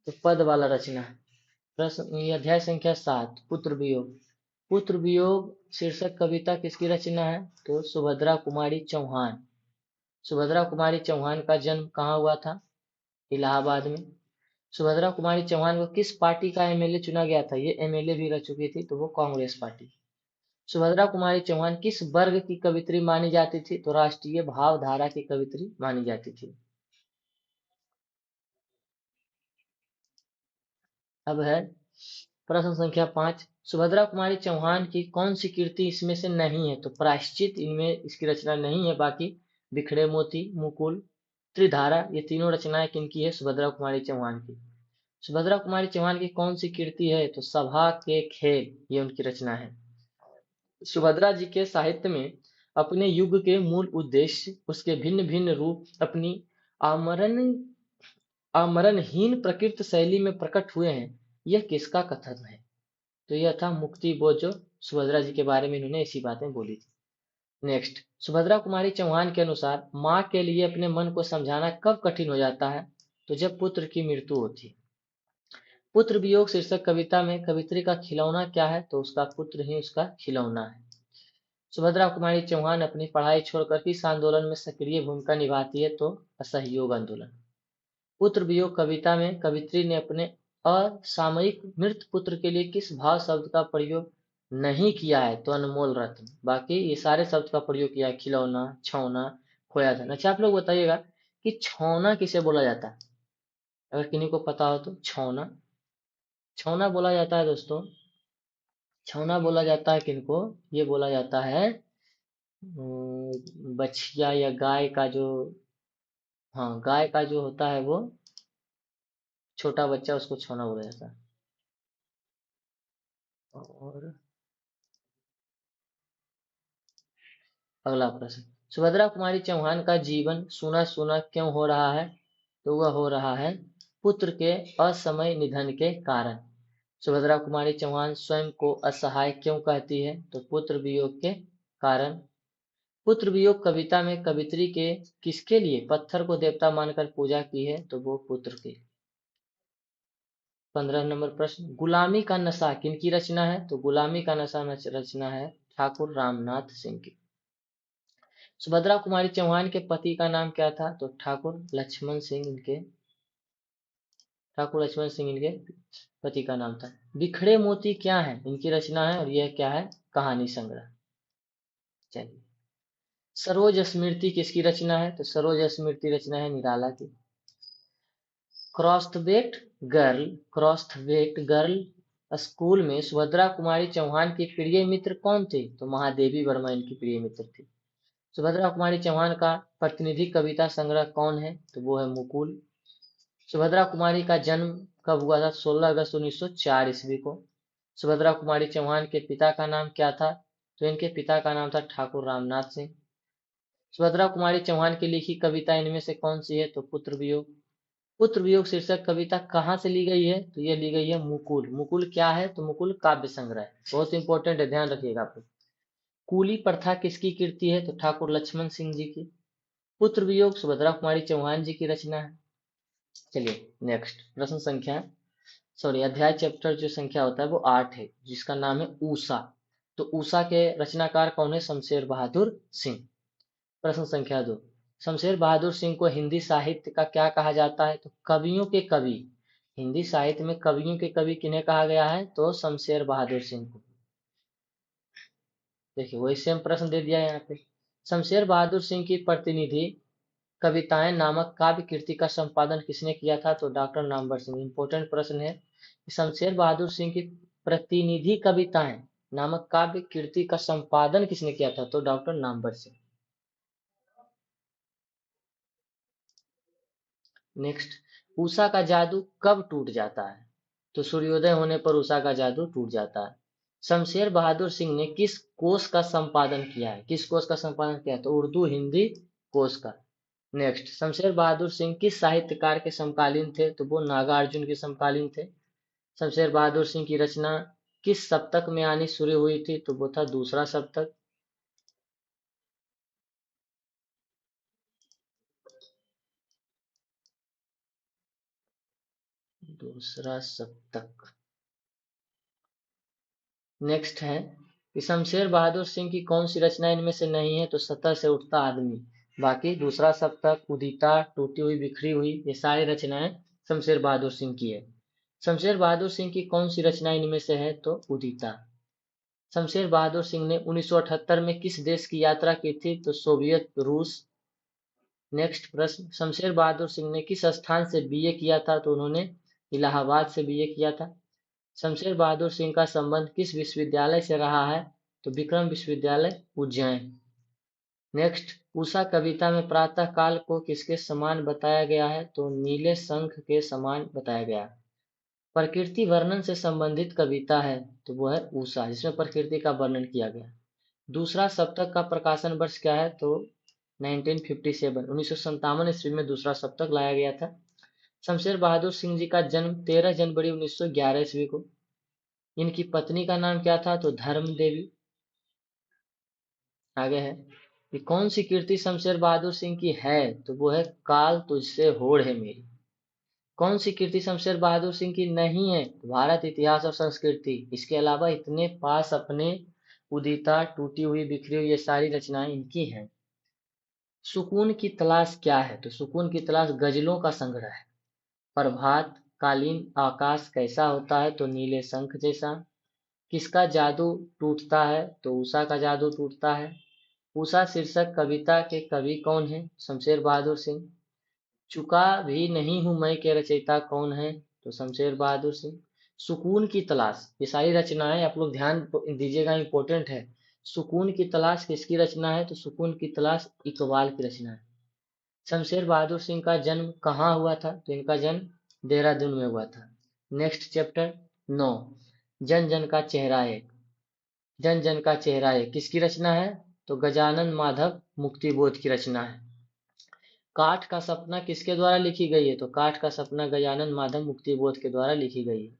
तो पद वाला रचना है। प्रश्न, ये अध्याय संख्या 7, पुत्र वियोग। पुत्र वियोग शीर्षक कविता किसकी रचना है? तो सुभद्रा कुमारी चौहान। सुभद्रा कुमारी चौहान का जन्म कहाँ हुआ था? इलाहाबाद में। सुभद्रा कुमारी चौहान को किस पार्टी का एमएलए चुना गया था? ये एमएलए भी रह चुकी थी, तो वो कांग्रेस पार्टी। सुभद्रा कुमारी चौहान किस वर्ग की कवित्री मानी जाती थी? तो राष्ट्रीय भावधारा की कवित्री मानी जाती थी। अब है प्रश्न संख्या 5, सुभद्रा कुमारी चौहान की कौन सी कृति इसमें से नहीं है? तो प्रायश्चित इनमें इसकी रचना नहीं है। बाकी बिखरे मोती, मुकुल, त्रिधारा, ये तीनों रचनाएं किनकी है? सुभद्रा कुमारी चौहान की। सुभद्रा कुमारी चौहान की कौन सी कृति है? तो सभा के खेल, ये उनकी रचना है। सुभद्रा जी के साहित्य में अपने युग के मूल उद्देश्य, उसके भिन्न भिन्न रूप, अपनी आमरण आमरणहीन प्रकृति शैली में प्रकट हुए हैं, यह किसका कथन है? तो यह था मुक्ति बोध, जो सुभद्रा जी के बारे में इन्होंने ऐसी बातें बोली थी। नेक्स्ट, सुभद्रा कुमारी चौहान के अनुसार माँ के लिए अपने मन को समझाना कब कठिन हो जाता है? तो जब पुत्र की मृत्यु होती है। पुत्र वियोग शीर्षक कविता में कवित्री का खिलौना क्या है? तो उसका पुत्र ही उसका खिलौना है। सुभद्रा कुमारी चौहान अपनी पढ़ाई छोड़कर किस आंदोलन में सक्रिय भूमिका निभाती है? तो असहयोग आंदोलन। पुत्र वियोग कविता में कवित्री ने अपने असामयिक मृत पुत्र के लिए किस भाव शब्द का प्रयोग नहीं किया है? तो अनमोल रत्न। बाकी ये सारे शब्द का प्रयोग किया है, खिलौना, छौना, खोया धन। अच्छा, आप लोग बताइएगा कि छौना किसे बोला जाता है? अगर किन्हीं को पता हो तो। छौना, छौना बोला जाता है दोस्तों, छौना बोला जाता है किनको? ये बोला जाता है बछिया या गाय का जो, हाँ गाय का जो होता है वो छोटा बच्चा, उसको छोना बोला जाता है। और अगला प्रश्न, सुभद्रा कुमारी चौहान का जीवन सूना सूना क्यों हो रहा है? तो वह हो रहा है पुत्र के असमय निधन के कारण। सुभद्रा कुमारी चौहान स्वयं को असहाय क्यों कहती है? तो पुत्र वियोग के कारण। पुत्र वियोग कविता में कवित्री के किसके लिए पत्थर को देवता मानकर पूजा की है? तो वो पुत्र की। 15 नंबर प्रश्न, गुलामी का नशा किनकी रचना है? तो गुलामी का नशा रचना है ठाकुर रामनाथ सिंह की। सुभद्रा कुमारी चौहान के पति का नाम क्या था? तो ठाकुर लक्ष्मण सिंह इनके पति का नाम था। बिखरे मोती क्या है? इनकी रचना है, और यह क्या है? कहानी संग्रह। चलिए, सरोज स्मृति किसकी रचना है? तो सरोज स्मृति रचना है निराला की। क्रॉस्थवेट गर्ल स्कूल में सुभद्रा कुमारी चौहान की प्रिय मित्र कौन थे? तो महादेवी वर्मा इनकी प्रिय मित्र थी। सुभद्रा कुमारी चौहान का प्रतिनिधि कविता संग्रह कौन है? तो वो है मुकुल। सुभद्रा कुमारी का जन्म कब हुआ था? 16 अगस्त 1904 ईस्वी को। सुभद्रा कुमारी चौहान के पिता का नाम क्या था? तो इनके पिता का नाम था ठाकुर रामनाथ सिंह। सुभद्रा कुमारी चौहान की लिखी कविता इनमें से कौन सी है? तो पुत्र वियोग। पुत्र वियोग शीर्षक कविता कहाँ से ली गई है? तो यह ली गई है मुकुल। मुकुल क्या है? तो मुकुल काव्य संग्रह है, बहुत इंपॉर्टेंट है, ध्यान रखिएगा आप लोग। कूली प्रथा किसकी कृति है? तो ठाकुर लक्ष्मण सिंह जी की। पुत्र वियोग सुभद्रा कुमारी चौहान जी की रचना है। चलिए नेक्स्ट प्रश्न संख्या, सॉरी अध्याय चैप्टर जो संख्या होता है वो 8 है, जिसका नाम है ऊषा। तो ऊषा के रचनाकार कौन है? शमशेर बहादुर सिंह। प्रश्न संख्या 2, शमशेर बहादुर सिंह को हिंदी साहित्य का क्या कहा जाता है? तो कवियों के कवि। हिंदी साहित्य में कवियों के कवि किन्हें कहा गया है? तो शमशेर बहादुर सिंह को। देखिए वही सेम प्रश्न दे दिया है यहाँ पे। शमशेर बहादुर सिंह की प्रतिनिधि कविताएं नामक काव्य कृति का संपादन किसने किया था? तो डॉक्टर नामवर सिंह। इंपॉर्टेंट प्रश्न है, शमशेर बहादुर सिंह की प्रतिनिधि कविताएं नामक काव्य कृति का संपादन किसने किया था? तो डॉक्टर नामवर सिंह। नेक्स्ट, उषा का जादू कब टूट जाता है? तो सूर्योदय होने पर उषा का जादू टूट जाता है। शमशेर बहादुर सिंह ने किस कोश का संपादन किया है? किस कोश का संपादन किया है? तो उर्दू हिंदी कोश का। नेक्स्ट, शमशेर बहादुर सिंह किस साहित्यकार के समकालीन थे? तो वो नागार्जुन के समकालीन थे। शमशेर बहादुर सिंह की रचना किस सप्तक में आनी शुरू हुई थी? तो वो था दूसरा सप्तक। दूसरा सप्तक। नेक्स्ट है कि शमशेर बहादुर सिंह की कौन सी रचना इनमें से नहीं है? तो सतह से उठता आदमी। बाकी दूसरा सप्तक, उदिता, टूटी हुई बिखरी हुई, ये सारी रचनाएं शमशेर बहादुर सिंह की है। शमशेर बहादुर सिंह की कौन सी रचना इनमें से है? तो उदिता। शमशेर बहादुर सिंह ने 1978 में किस देश की यात्रा की थी? तो सोवियत रूस। नेक्स्ट प्रश्न, शमशेर बहादुर सिंह ने किस स्थान से बीए किया था? तो उन्होंने इलाहाबाद से बीए किया था। शमशेर बहादुर सिंह का संबंध किस विश्वविद्यालय से रहा है? तो विक्रम विश्वविद्यालय उज्जैन। नेक्स्ट, उषा कविता में प्रातः काल को किसके समान बताया गया है? तो नीले शंख के समान बताया गया। प्रकृति वर्णन से संबंधित कविता है तो वो है उषा, जिसमें प्रकृति का वर्णन किया गया। दूसरा सप्तक का प्रकाशन वर्ष क्या है? तो 1957, 1957 ईस्वी में दूसरा सप्तक लाया गया था। शमशेर बहादुर सिंह जी का जन्म 13 जनवरी 1911 ईस्वी को। इनकी पत्नी का नाम क्या था? तो धर्म देवी। आगे है कि कौन सी कीर्ति शमशेर बहादुर सिंह की है? तो वो है काल तुझसे होड़ है मेरी। कौन सी कीर्ति शमशेर बहादुर सिंह की नहीं है? भारत इतिहास और संस्कृति। इसके अलावा इतने पास अपने, उदिता, टूटी हुई बिखरी हुई, ये सारी रचनाएं इनकी हैं। सुकून की तलाश क्या है? तो सुकून की तलाश गजलों का संग्रह है। प्रभात कालीन आकाश कैसा होता है? तो नीले शंख जैसा। किसका जादू टूटता है? तो उषा का जादू टूटता है। उषा शीर्षक कविता के कवि कौन है? शमशेर बहादुर सिंह। चुका भी नहीं हूं मैं के रचयिता कौन है? तो शमशेर बहादुर सिंह। सुकून की तलाश, ये सारी रचनाएं आप लोग ध्यान दीजिएगा, इंपॉर्टेंट है। सुकून की तलाश किसकी रचना है? तो सुकून की तलाश इकबाल की रचना है। शमशेर बहादुर सिंह का जन्म कहाँ हुआ था? तो इनका जन्म देहरादून में हुआ था। नेक्स्ट चैप्टर 9, जन जन का चेहरा एक। जन जन का चेहरा एक किसकी रचना है? तो गजानन माधव मुक्तिबोध की रचना है। काठ का सपना किसके द्वारा लिखी गई है? तो काठ का सपना गजानन माधव मुक्तिबोध के द्वारा लिखी गई है।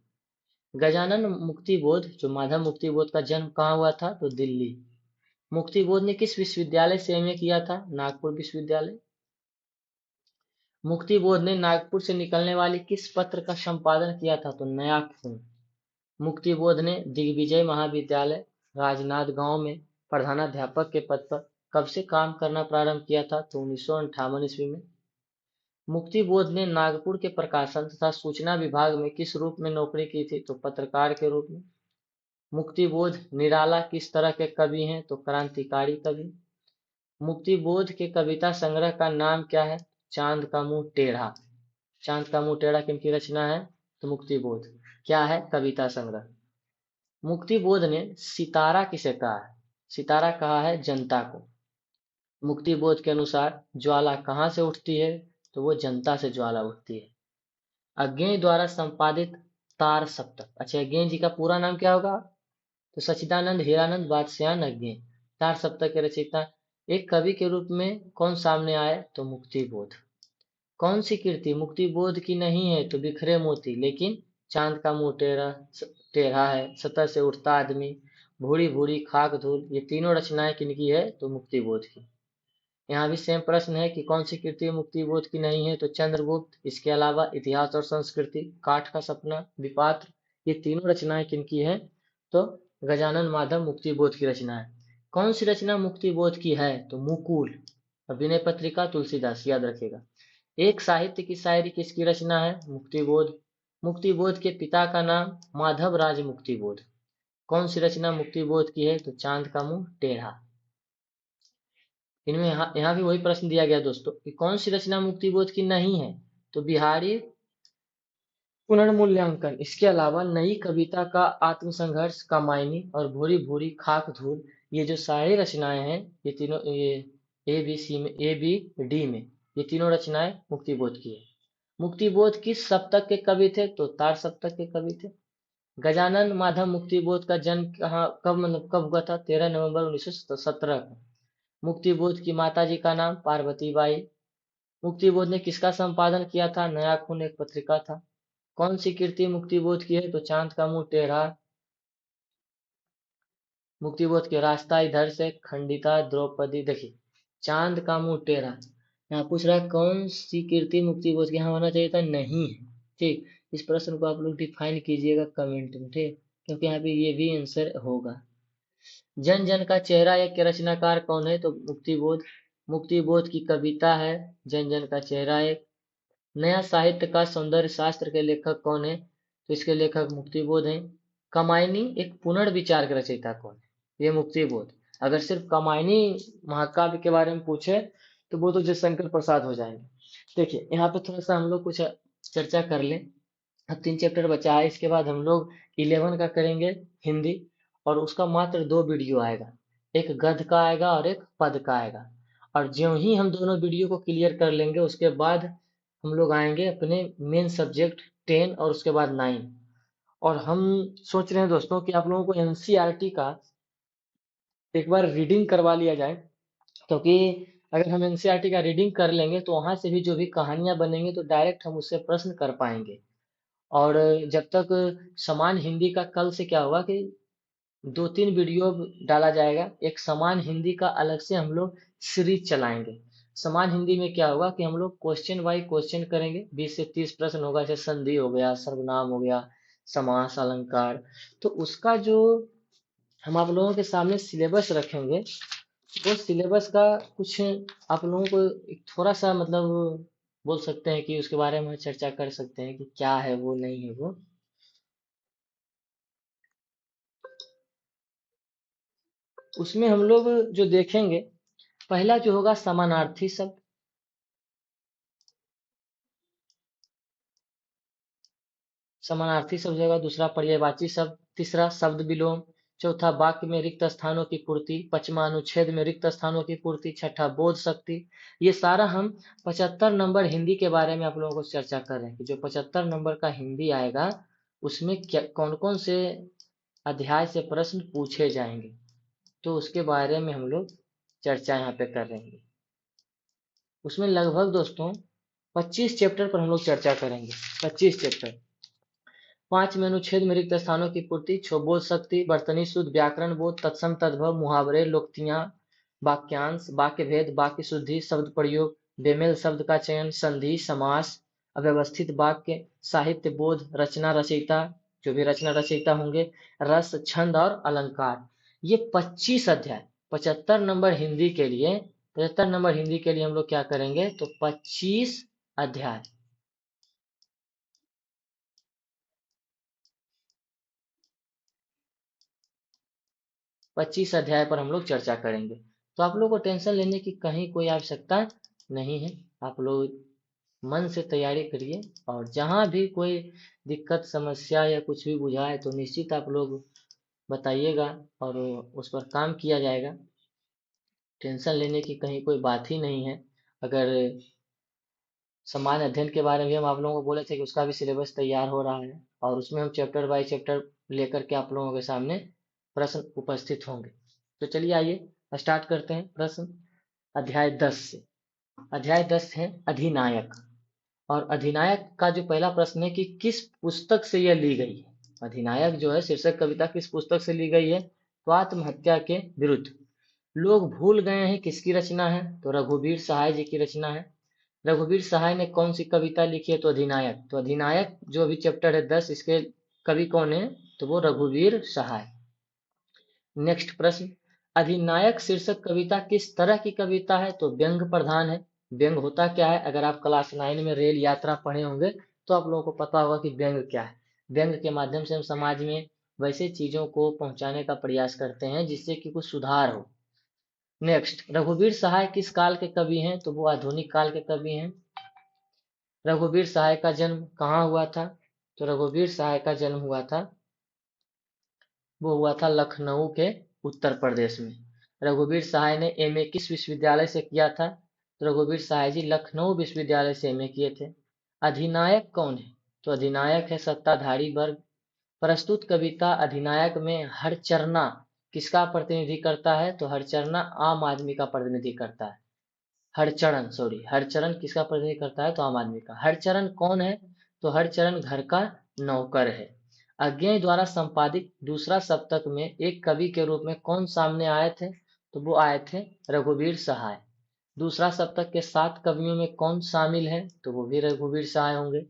गजानन मुक्तिबोध जो माधव मुक्तिबोध का जन्म कहाँ हुआ था? तो दिल्ली। मुक्तिबोध ने किस विश्वविद्यालय से एमए किया था? नागपुर विश्वविद्यालय। मुक्तिबोध ने नागपुर से निकलने वाली किस पत्र का संपादन किया था? तो नया खून। मुक्तिबोध ने दिग्विजय महाविद्यालय राजनांदगांव में प्रधानाध्यापक के पद पर कब से काम करना प्रारंभ किया था? तो 1958 ईस्वी में। मुक्तिबोध ने नागपुर के प्रकाशन तथा सूचना विभाग में किस रूप में नौकरी की थी? तो पत्रकार के रूप में। मुक्तिबोध निराला किस तरह के कवि हैं? तो क्रांतिकारी कवि। मुक्तिबोध के कविता संग्रह का नाम क्या है? चांद का मुंह टेढ़ा। चांद का मुंह टेढ़ा किनकी रचना है? तो मुक्तिबोध। क्या है? कविता संग्रह। मुक्तिबोध ने सितारा किसे कहा है? सितारा कहा है जनता को। मुक्तिबोध के अनुसार ज्वाला कहाँ से उठती है? तो वो जनता से ज्वाला उठती है। अज्ञेय द्वारा संपादित तार सप्तक। अच्छा, अज्ञेय जी का पूरा नाम क्या होगा? तो सच्चिदानंद हीरानंद बादशाह अज्ञेय। तार सप्तक के रचयिता एक कवि के रूप में कौन सामने आए? तो मुक्तिबोध। कौन सी कृति मुक्तिबोध की नहीं है? तो बिखरे मोती। लेकिन चांद का मुंह टेढ़ा टेढ़ा है, सतह से उठता आदमी, भूरी भूरी खाक धूल, ये तीनों रचनाएं किनकी है? तो मुक्तिबोध की। यहाँ भी सेम प्रश्न है कि कौन सी कृति मुक्तिबोध की नहीं है? तो चंद्रगुप्त, इसके अलावा इतिहास और संस्कृति, काठ का सपना, विपात्र, ये तीनों रचनाएं किनकी है? तो गजानन माधव मुक्तिबोध की रचना है। कौन सी रचना मुक्तिबोध की है? तो मुकुल। विनय पत्रिका तुलसीदास, याद रखेगा। एक साहित्य की शायरी किसकी रचना है? मुक्तिबोध। मुक्तिबोध के पिता का नाम माधव राज मुक्तिबोध। कौन सी रचना मुक्तिबोध की है? तो चांद का मुंह टेढ़ा। इनमें यहाँ भी वही प्रश्न दिया गया दोस्तों कि कौन सी रचना मुक्तिबोध की नहीं है? तो बिहारी पुनर्मूल्यांकन, इसके अलावा नई कविता का आत्मसंघर्ष, कामायनी और भूरी भूरी खाक धूल, ये जो सारी रचनाएं हैं, ये तीनों, ये ए बी सी में, ए बी डी में, ये तीनों रचनाएं मुक्तिबोध की है। मुक्तिबोध किस सप्तक के कवि थे? तो तार सप्तक के कवि थे। गजानन माधव मुक्तिबोध का जन्म कहाँ, कब, मतलब कब हुआ था? 13 नवंबर 1917 को। मुक्तिबोध की माताजी का नाम पार्वती बाई। मुक्तिबोध ने किसका संपादन किया था? नया खून एक पत्रिका था। कौन सी कृति मुक्तिबोध की है? तो चांद का मुंह टेढ़ा। मुक्तिबोध के रास्ता इधर से, खंडिता, द्रौपदी। देखिए, चांद का मुंह टेढ़ा, यहाँ पूछ रहा है कौन सी कृति मुक्तिबोध की, यहाँ होना चाहिए था नहीं है। ठीक, इस प्रश्न को आप लोग डिफाइन कीजिएगा कमेंट में, ठीक, क्योंकि यहाँ पे ये भी आंसर होगा। जन जन का चेहरा एक के रचनाकार कौन है? तो मुक्तिबोध। मुक्तिबोध की कविता है जन जन का चेहरा एक। नया साहित्य का सौंदर्य शास्त्र के लेखक कौन है? तो इसके लेखक मुक्तिबोध हैं। कमायनी एक पुनर्विचार के रचयिता कौन है? ये मुक्तिबोध। अगर सिर्फ कमायनी महाकाव्य के बारे में पूछे तो वो तो जयशंकर प्रसाद हो जाएंगे। देखिए, यहाँ पे थोड़ा सा हम लोग कुछ चर्चा कर लें। अब 3 चैप्टर बचा है, इसके बाद हम लोग 11 का करेंगे हिंदी, और उसका मात्र 2 वीडियो आएगा, एक गद्य का आएगा और एक पद का आएगा। और ज्यों ही हम दोनों वीडियो को क्लियर कर लेंगे, उसके बाद हम लोग आएंगे अपने मेन सब्जेक्ट 10 और उसके बाद 9। और हम सोच रहे हैं दोस्तों कि आप लोगों को एनसीईआरटी का एक बार रीडिंग करवा लिया जाए, क्योंकि अगर हम एनसीईआरटी का रीडिंग कर लेंगे तो वहां से भी जो भी कहानियां बनेंगी तो डायरेक्ट हम उससे प्रश्न कर पाएंगे। और जब तक समान हिंदी का कल से क्या हुआ कि 2-3 वीडियो डाला जाएगा, एक समान हिंदी का अलग से हम लोग सीरीज चलाएंगे। समान हिंदी में क्या होगा कि हम लोग क्वेश्चन बाय क्वेश्चन करेंगे, 20 से 30 प्रश्न होगा, जैसे संधि हो गया, सर्वनाम हो गया, समास, अलंकार। तो उसका जो हम आप लोगों के सामने सिलेबस रखेंगे, वो सिलेबस का कुछ आप लोगों को एक थोड़ा सा मतलब बोल सकते हैं कि उसके बारे में चर्चा कर सकते हैं कि क्या है वो, नहीं है वो। उसमें हम लोग जो देखेंगे, पहला जो होगा समानार्थी शब्द, समानार्थी शब्द होगा। दूसरा पर्यायवाची शब्द, तीसरा शब्द विलोम, चौथा वाक्य में रिक्त स्थानों की पूर्ति, पांचवा अनुच्छेद में रिक्त स्थानों की पूर्ति, छठा बोध शक्ति। ये सारा हम 75 नंबर हिंदी के बारे में आप लोगों को चर्चा कर रहे हैं कि जो 75 नंबर का हिंदी आएगा उसमें क्या कौन कौन से अध्याय से प्रश्न पूछे जाएंगे, तो उसके बारे में हम लोग चर्चा यहाँ पे कर रहे हैं। उसमें लगभग दोस्तों 25 चैप्टर पर हम लोग चर्चा करेंगे। 25 चैप्टर। 5 में अनुच्छेद में रिक्त स्थानों की पूर्ति, 6 बोध शक्ति, वर्तनी शुद्ध, व्याकरण बोध, तत्सम तद्भव, मुहावरे, लोकोक्तियां, वाक्यांश, वाक्य भेद, वाक्य शुद्धि, शब्द प्रयोग, बेमेल शब्द का चयन, संधि, समास, अव्यवस्थित वाक्य, साहित्य बोध, रचना रचयिता, जो भी रचना रचयिता होंगे, रस, छंद और अलंकार। ये 25 अध्याय 75 नंबर हिंदी के लिए 75 नंबर हिंदी के लिए हम लोग क्या करेंगे, तो 25 अध्याय 25 अध्याय पर हम लोग चर्चा करेंगे। तो आप लोग को टेंशन लेने की कहीं कोई आवश्यकता नहीं है। आप लोग मन से तैयारी करिए और जहां भी कोई दिक्कत समस्या या कुछ भी बुझाए तो निश्चित आप लोग बताइएगा और उस पर काम किया जाएगा। टेंशन लेने की कहीं कोई बात ही नहीं है। अगर सामान्य अध्ययन के बारे में हम आप लोगों को बोले थे कि उसका भी सिलेबस तैयार हो रहा है और उसमें हम चैप्टर बाय चैप्टर लेकर के आप लोगों के सामने प्रश्न उपस्थित होंगे। तो चलिए आइए स्टार्ट करते हैं प्रश्न अध्याय 10 से। अध्याय 10 है अधिनायक। और अधिनायक का जो पहला प्रश्न है कि किस पुस्तक से यह ली गई है। अधिनायक जो है शीर्षक कविता किस पुस्तक से ली गई है, तो आत्महत्या के विरुद्ध। लोग भूल गए हैं किसकी रचना है, तो रघुवीर सहाय जी की रचना है। रघुवीर सहाय ने कौन सी कविता लिखी है, तो अधिनायक। तो अधिनायक जो अभी चैप्टर है 10, इसके कवि कौन है, तो वो रघुवीर सहाय। नेक्स्ट प्रश्न, अधिनायक शीर्षक कविता किस तरह की कविता है, तो व्यंग प्रधान है। व्यंग होता क्या है, अगर आप क्लास 9 में रेल यात्रा पढ़े होंगे तो आप लोगों को पता होगा कि व्यंग क्या है। व्यंग के माध्यम से हम समाज में वैसे चीजों को पहुंचाने का प्रयास करते हैं जिससे कि कुछ सुधार हो। नेक्स्ट, रघुवीर सहाय किस काल के कवि हैं, तो वो आधुनिक काल के कवि हैं। रघुवीर सहाय का जन्म कहाँ हुआ था, तो रघुवीर सहाय का जन्म हुआ था, वो हुआ था लखनऊ के उत्तर प्रदेश में। रघुवीर सहाय ने एमए किस विश्वविद्यालय से किया था, तो रघुवीर सहाय जी लखनऊ विश्वविद्यालय से एमए किए थे। अधिनायक कौन है, तो अधिनायक है सत्ताधारी वर्ग। प्रस्तुत कविता अधिनायक में हरचरना किसका प्रतिनिधि करता है, तो हरचरना आम आदमी का प्रतिनिधि करता है। हरचरण किसका प्रतिनिधि करता है, तो आम आदमी का। हरचरण कौन है, तो हरचरण घर का नौकर है। अज्ञेय द्वारा संपादित दूसरा सप्तक में एक कवि के रूप में कौन सामने आए थे, तो वो आए थे रघुवीर सहाय। दूसरा सप्तक के 7 कवियों में कौन शामिल है, तो वो भी रघुवीर सहाय होंगे।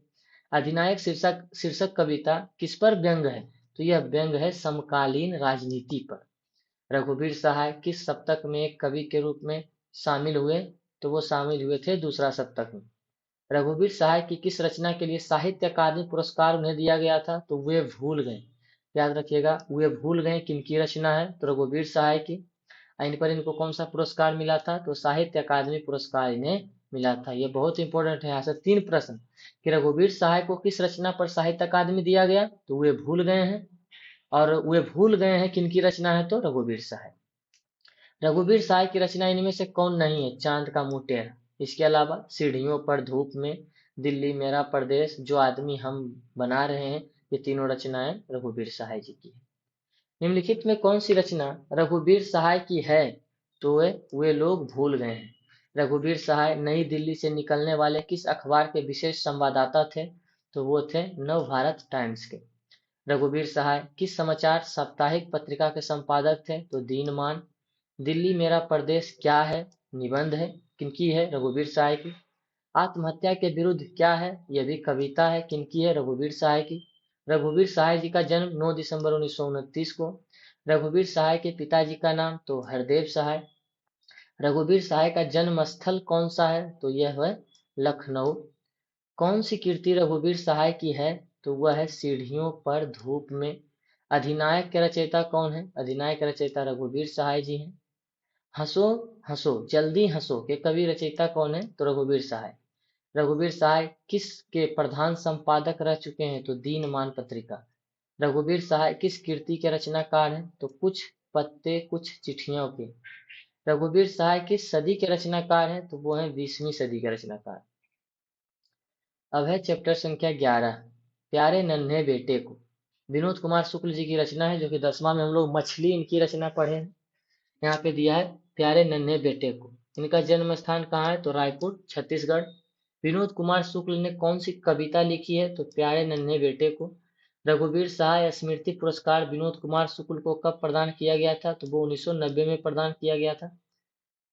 अधिनायक शीर्षक कविता किस पर व्यंग है, तो यह व्यंग है समकालीन राजनीति पर। रघुवीर सहाय किस सप्तक में एक कवि के रूप में शामिल हुए, तो वो शामिल हुए थे दूसरा सप्तक में। रघुवीर सहाय की किस रचना के लिए साहित्य अकादमी पुरस्कार उन्हें दिया गया था, तो वे भूल गए। याद रखिएगा, वे भूल गए किनकी रचना है, तो रघुवीर सहाय की। इन पर इनको कौन सा पुरस्कार मिला था, तो साहित्य अकादमी पुरस्कार इन्हें मिला था। ये बहुत इंपॉर्टेंट है। यहाँ से 3 प्रश्न कि रघुवीर सहाय को किस रचना पर साहित्य अकादमी दिया गया, तो वे भूल गए हैं। और वे भूल गए हैं किनकी रचना है, तो रघुवीर सहाय। रघुवीर सहाय की रचना इनमें से कौन नहीं है, चांद का मुंह टेढ़ा। इसके अलावा सीढ़ियों पर धूप में, दिल्ली मेरा प्रदेश, जो आदमी हम बना रहे हैं, ये तीनों रचनाएं रघुवीर सहाय जी की है। निम्नलिखित में कौन सी रचना रघुवीर सहाय की है, तो वे लोग भूल गए हैं। रघुवीर सहाय नई दिल्ली से निकलने वाले किस अखबार के विशेष संवाददाता थे, तो वो थे नव भारत टाइम्स के। रघुवीर सहाय किस समाचार साप्ताहिक पत्रिका के संपादक थे, तो दीनमान। दिल्ली मेरा प्रदेश क्या है, निबंध है, किनकी है, रघुवीर सहाय की। आत्महत्या के विरुद्ध क्या है, यह भी कविता है, किनकी है, रघुवीर सहाय की। रघुवीर सहाय जी का जन्म 9 दिसंबर 1929 को। रघुवीर सहाय के पिताजी का नाम, तो हरदेव सहाय। रघुवीर सहाय का जन्म स्थल कौन सा है, तो यह है लखनऊ। कौन सी कीर्ति रघुवीर सहाय की है, तो वह है सीढ़ियों पर धूप में। अधिनायक के रचयिता कौन है, अधिनायक के रचयिता रघुवीर सहाय जी हैं। हंसो हंसो जल्दी हंसो के कवि रचयिता कौन है, तो रघुवीर सहाय। रघुवीर सहाय किस के प्रधान संपादक रह चुके हैं, तो दीनमान पत्रिका। रघुवीर सहाय किस कृति के रचनाकार हैं? तो कुछ पत्ते कुछ चिट्ठियों के। रघुवीर सहाय किस सदी के रचनाकार हैं? तो वो हैं 20वीं सदी के रचनाकार। अब है चैप्टर संख्या 11, प्यारे नन्हे बेटे को। विनोद कुमार शुक्ल जी की रचना है, जो कि 10वां में हम लोग मछली इनकी रचना पढ़े हैं। यहाँ पे दिया है प्यारे नन्हे बेटे को। इनका जन्म स्थान कहाँ है? तो रायपुर छत्तीसगढ़। विनोद कुमार शुक्ल ने कौन सी कविता लिखी है? तो प्यारे नन्हे बेटे को। रघुवीर सहाय स्मृति पुरस्कार विनोद कुमार शुक्ल को कब प्रदान किया गया था? तो वो 1990 में प्रदान किया गया था।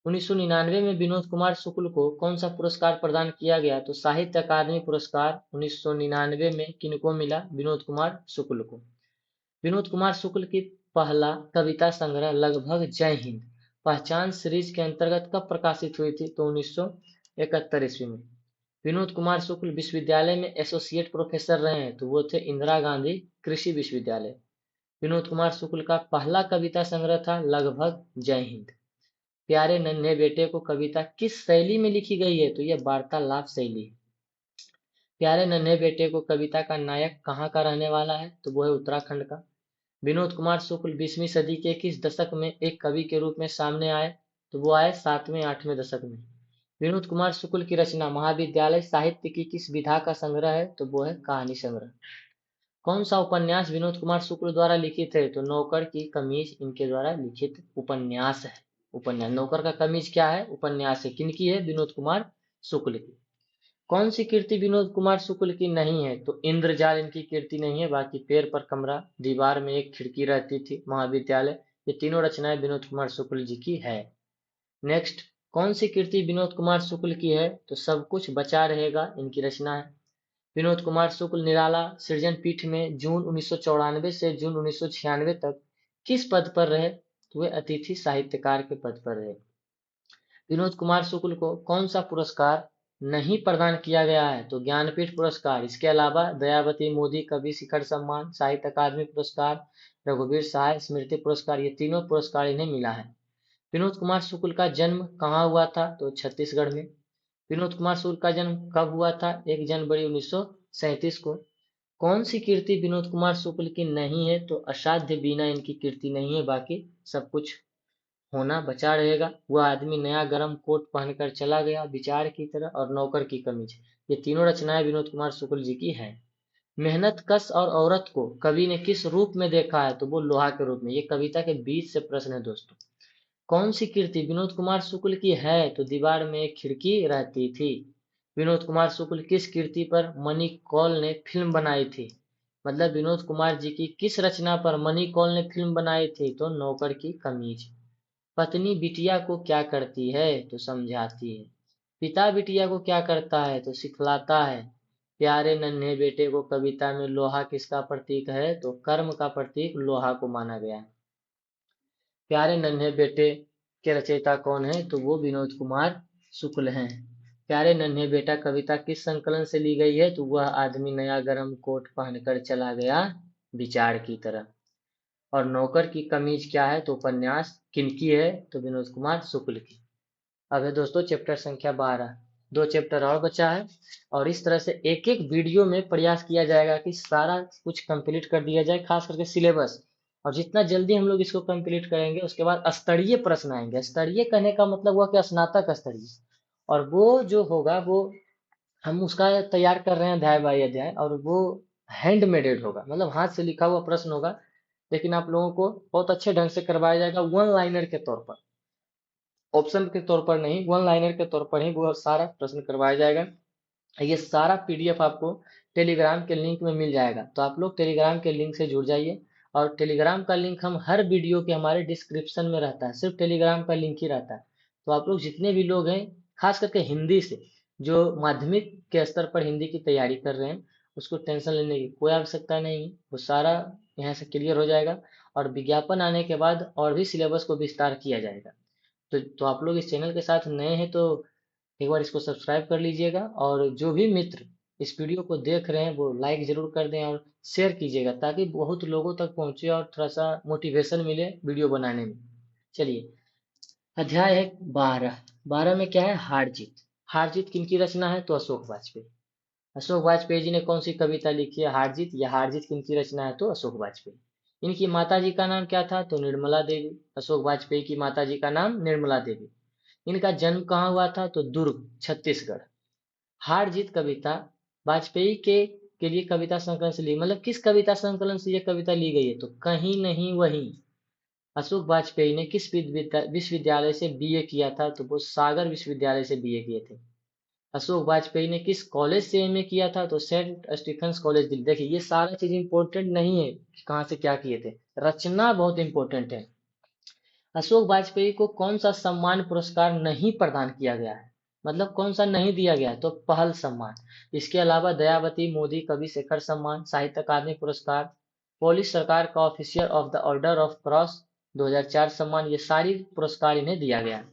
1999 में विनोद कुमार शुक्ल को कौन सा पुरस्कार प्रदान किया गया? तो साहित्य अकादमी पुरस्कार 1999 में किनको मिला? विनोद कुमार शुक्ल को। विनोद कुमार शुक्ल की पहला कविता संग्रह लगभग जय हिंद पहचान सीरीज के अंतर्गत कब प्रकाशित हुई थी? तो 1971 ईस्वी में। विनोद कुमार शुक्ल विश्वविद्यालय में एसोसिएट प्रोफेसर रहे हैं, तो वो थे इंदिरा गांधी कृषि विश्वविद्यालय। विनोद कुमार शुक्ल का पहला कविता संग्रह था लगभग जय हिंद। प्यारे नन्हे बेटे को कविता किस शैली में लिखी गई है? तो यह वार्तालाप शैली है। प्यारे नन्हे बेटे को कविता का नायक कहाँ का रहने वाला है? तो वो है उत्तराखंड का। विनोद कुमार शुक्ल 20वीं सदी के किस दशक में एक कवि के रूप में सामने आए? तो वो आए 7वें 8वें दशक में। विनोद कुमार शुक्ल की रचना महाविद्यालय साहित्य की किस विधा का संग्रह है? तो वो है कहानी संग्रह। कौन सा उपन्यास विनोद कुमार शुक्ल द्वारा लिखित है? तो नौकर की कमीज इनके द्वारा लिखित उपन्यास है। उपन्यास नौकर का कमीज क्या है? उपन्यास है। किनकी है? विनोद कुमार शुक्ल की। कौन सी कीर्ति विनोद कुमार शुक्ल की नहीं है? तो इंद्रजाल इनकी कीर्ति नहीं है, बाकी पैर पर कमरा, दीवार में एक खिड़की रहती थी, महाविद्यालय, ये तीनों रचनाएं विनोद कुमार शुक्ल जी की है। नेक्स्ट, कौन सी कीर्ति विनोद कुमार शुक्ल की है? तो सब कुछ बचा रहेगा इनकी रचना है। विनोद कुमार शुक्ल निराला सृजन पीठ में जून 1994 से जून 1996 तक किस पद पर रहे? तो वे अतिथि साहित्यकार के पद पर रहे। विनोद कुमार शुक्ल को कौन सा पुरस्कार नहीं प्रदान किया गया है? तो ज्ञानपीठ पुरस्कार, इसके अलावा दयावती मोदी कवि शिखर सम्मान, साहित्य अकादमी पुरस्कार, रघुवीर सहाय स्मृति पुरस्कार, ये तीनों पुरस्कार इन्हें मिला है। विनोद कुमार शुक्ल का जन्म कहाँ हुआ था? तो छत्तीसगढ़ में। विनोद कुमार शुक्ल का जन्म कब हुआ था? 1 जनवरी 1937 को। कौन सी कीर्ति विनोद कुमार शुक्ल की नहीं है? तो असाध्य बीना इनकी कीर्ति नहीं है, बाकी सब कुछ होना बचा रहेगा। वह आदमी नया गरम कोट पहनकर चला गया विचार की तरह, और नौकर की कमीज, ये तीनों रचनाएं विनोद कुमार शुक्ल जी की हैं। मेहनत कश और औरत को कवि ने किस रूप में देखा है? तो वो लोहा के रूप में। ये कविता के बीच से प्रश्न है दोस्तों। कौन सी कीर्ति विनोद कुमार शुक्ल की है? तो दीवार में एक खिड़की रहती थी। विनोद कुमार शुक्ल किस कीर्ति पर मनी कौल ने फिल्म बनाई थी? मतलब विनोद कुमार जी की किस रचना पर मनी कौल ने फिल्म बनाई थी? तो नौकर की कमीज। पत्नी बिटिया को क्या करती है? तो समझाती है। पिता बिटिया को क्या करता है? तो सिखलाता है। प्यारे नन्हे बेटे को कविता में लोहा किसका प्रतीक है? तो कर्म का प्रतीक लोहा को माना गया है। प्यारे नन्हे बेटे के रचयिता कौन है? तो वो विनोद कुमार शुक्ल हैं। प्यारे नन्हे बेटा कविता किस संकलन से ली गई है? तो वह आदमी नया गरम कोट पहनकर चला गया विचार की तरह। और नौकर की कमीज क्या है? तो उपन्यास किनकी है? तो विनोद कुमार शुक्ल की। अब है दोस्तों चैप्टर संख्या 12, 2 चैप्टर और बचा है, और इस तरह से एक एक वीडियो में प्रयास किया जाएगा कि सारा कुछ कंप्लीट कर दिया जाए, खास करके सिलेबस। और जितना जल्दी हम लोग इसको कंप्लीट करेंगे, उसके बाद स्तरीय प्रश्न आएंगे। स्तरीय कहने का मतलब हुआ कि स्नातक स्तरीय, और वो जो होगा वो हम उसका तैयार कर रहे हैं अध्याय बाई अध्याय, और वो हैंड मेडेड होगा, मतलब हाथ से लिखा हुआ प्रश्न होगा, लेकिन आप लोगों को बहुत अच्छे ढंग से करवाया जाएगा, वन लाइनर के तौर पर, ऑप्शन के तौर पर नहीं, वन लाइनर के तौर पर ही वो सारा प्रश्न करवाया जाएगा। ये सारा पीडीएफ आपको टेलीग्राम के लिंक में मिल जाएगा, तो आप लोग टेलीग्राम के लिंक से जुड़ जाइए। और टेलीग्राम का लिंक हम हर वीडियो के हमारे डिस्क्रिप्शन में रहता है, सिर्फ टेलीग्राम का लिंक ही रहता है। तो आप लोग जितने भी लोग हैं, खास करके हिंदी से, जो माध्यमिक के स्तर पर हिंदी की तैयारी कर रहे हैं, उसको टेंशन लेने की कोई आवश्यकता नहीं है, वो सारा यहाँ से क्लियर हो जाएगा। और विज्ञापन आने के बाद और भी सिलेबस को विस्तार किया जाएगा। तो आप लोग इस चैनल के साथ नए हैं तो एक बार इसको सब्सक्राइब कर लीजिएगा, और जो भी मित्र इस वीडियो को देख रहे हैं वो लाइक जरूर कर दें और शेयर कीजिएगा, ताकि बहुत लोगों तक पहुंचे और थोड़ा सा मोटिवेशन मिले वीडियो बनाने में। चलिए, अध्याय है 12। 12 में क्या है? हार जीत। हार जीत किनकी रचना है? तो अशोक वाजपेयी। अशोक वाजपेयी जी ने कौन सी कविता लिखी है? हार जीत। यह हार जीत किनकी रचना है? तो अशोक वाजपेयी। इनकी माता जी का नाम क्या था? तो निर्मला देवी। अशोक वाजपेयी की माता जी का नाम निर्मला देवी। इनका जन्म कहाँ हुआ था? तो दुर्ग, छत्तीसगढ़। हार जीत कविता वाजपेयी के लिए कविता संकलन से ली, मतलब किस कविता संकलन से यह कविता ली गई है? तो कहीं नहीं वहीं। अशोक वाजपेयी ने किस विश्वविद्यालय से बीए किया था? तो वो सागर विश्वविद्यालय से बीए किए थे। अशोक वाजपेयी ने किस कॉलेज से एमए किया था? तो सेंट स्टीफेंस कॉलेज दिल्ली। देखिए ये सारा चीज इंपॉर्टेंट नहीं है कि कहाँ से क्या किए थे, रचना बहुत इंपॉर्टेंट है। अशोक वाजपेयी को कौन सा सम्मान पुरस्कार नहीं प्रदान किया गया है? मतलब कौन सा नहीं दिया गया है? तो पहल सम्मान। इसके अलावा दयावती मोदी कवि शेखर सम्मान, साहित्य अकादमी पुरस्कार, पोलिश सरकार का officer of the order of cross 2004 सम्मान, ये सारी पुरस्कार इन्हें दिया गया है।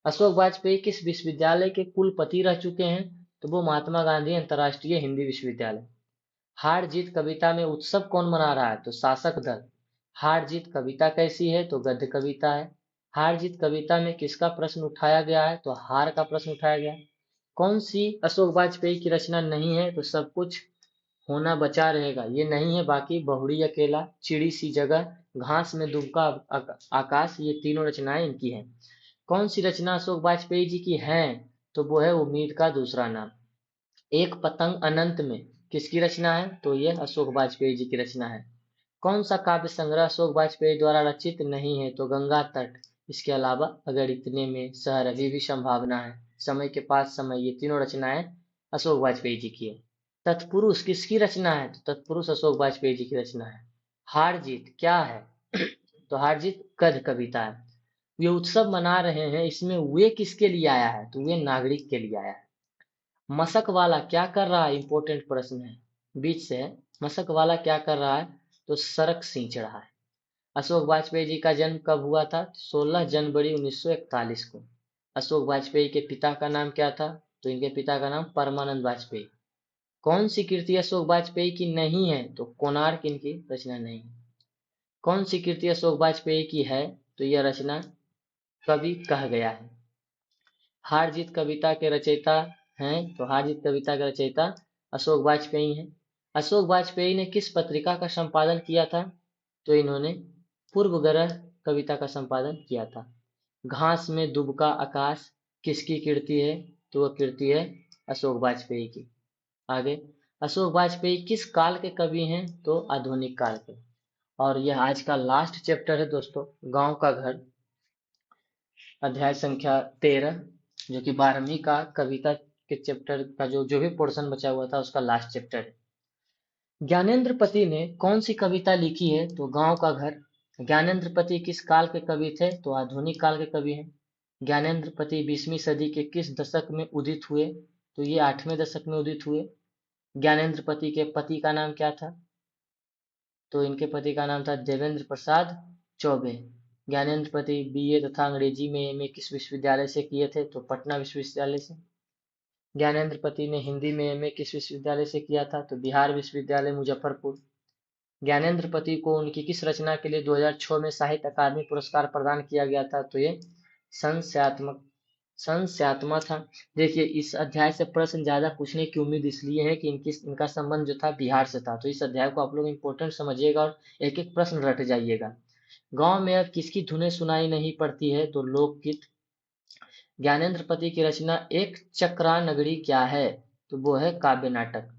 अशोक वाजपेयी किस विश्वविद्यालय के कुलपति रह चुके हैं? तो वो महात्मा गांधी अंतर्राष्ट्रीय हिंदी विश्वविद्यालय। हार जीत कविता में उत्सव कौन मना रहा है? तो शासक दल। हार जीत कविता कैसी है? तो गद्य कविता है। हार जीत कविता में किसका प्रश्न उठाया गया है? तो हार का प्रश्न उठाया गया है। कौन सी अशोक वाजपेयी की रचना नहीं है? तो सब कुछ होना बचा रहेगा, ये नहीं है। बाकी बहुड़ी अकेला, चिड़ी सी जगह, घास में दुबका आकाश, ये तीनों रचनाएं इनकी हैं। कौन सी रचना अशोक वाजपेयी जी की है? तो वो है उम्मीद का दूसरा नाम। एक पतंग अनंत में किसकी रचना है? तो यह अशोक वाजपेयी जी की रचना है। कौन सा काव्य संग्रह अशोक वाजपेयी द्वारा रचित नहीं है? तो गंगा तट। इसके अलावा अगर इतने में शहर अभी भी संभावना है, समय के पास समय, ये तीनों रचनाएं अशोक वाजपेयी जी की है। तत्पुरुष किसकी रचना है? तो तत्पुरुष अशोक वाजपेयी जी की रचना है। हार जीत क्या है? तो हार जीत गद्य कविता है। ये उत्सव मना रहे हैं, इसमें वे किसके लिए आया है? तो वे नागरिक के लिए आया है। मशक वाला क्या कर रहा है? इंपॉर्टेंट प्रश्न है, बीच से है। मशक वाला क्या कर रहा है? तो सड़क सींच रहा है। अशोक वाजपेयी जी का जन्म कब हुआ था? 16 जनवरी 1941 को। अशोक वाजपेयी के पिता का नाम क्या था? तो इनके पिता का नाम परमानंद वाजपेयी। कौन सी कृति अशोक वाजपेयी की नहीं है? तो कोणार्क इनकी रचना नहीं है। कौन सी कृति अशोक वाजपेयी की है? तो यह रचना कवि कह गया है। हार जीत कविता के रचयिता हैं? तो हार जीत कविता के रचयिता अशोक वाजपेयी हैं। अशोक वाजपेयी ने किस पत्रिका का संपादन किया था? तो इन्होंने पूर्व ग्रह कविता का संपादन किया था। घास में दुबका आकाश किसकी कृति है? तो वह कृति है अशोक वाजपेयी की। आगे, अशोक वाजपेयी किस काल के कवि हैं? तो आधुनिक काल के। और यह आज का लास्ट चैप्टर है दोस्तों, गांव का घर, अध्याय संख्या 13, जो कि 12वीं का कविता के चैप्टर का जो जो भी पोर्शन बचा हुआ था उसका लास्ट चैप्टर है। ज्ञानेंद्र पति ने कौन सी कविता लिखी है? तो गांव का घर। ज्ञानेंद्र पति किस काल के कवि थे? तो आधुनिक काल के कवि हैं। ज्ञानेंद्र पति 20वीं सदी के किस दशक में उदित हुए? तो ये 8वें दशक में उदित हुए। ज्ञानेंद्र पति के पति का नाम क्या था? तो इनके पति का नाम था देवेंद्र प्रसाद चौबे। ज्ञानेंद्र पति बीए तथा अंग्रेजी में एमए किस विश्वविद्यालय से किए थे? तो पटना विश्वविद्यालय से। ज्ञानेंद्र पति ने हिंदी में एमए किस विश्वविद्यालय से किया था? तो बिहार विश्वविद्यालय मुजफ्फरपुर। ज्ञानेंद्र पति को उनकी किस रचना के लिए 2006 में साहित्य अकादमी पुरस्कार प्रदान किया गया था? तो ये संस्यात्मक संस्यात्मा था। देखिए इस अध्याय से प्रश्न ज्यादा पूछने की उम्मीद इसलिए है कि इनका संबंध जो था बिहार से था, तो इस अध्याय को आप लोग इंपॉर्टेंट समझिएगा और एक एक प्रश्न रट जाइएगा। गांव में अब किसकी धुनें सुनाई नहीं पड़ती है? तो लोकगीत। ज्ञानेंद्र पति की रचना एक चक्रा नगरी क्या है? तो वो है काव्य नाटक।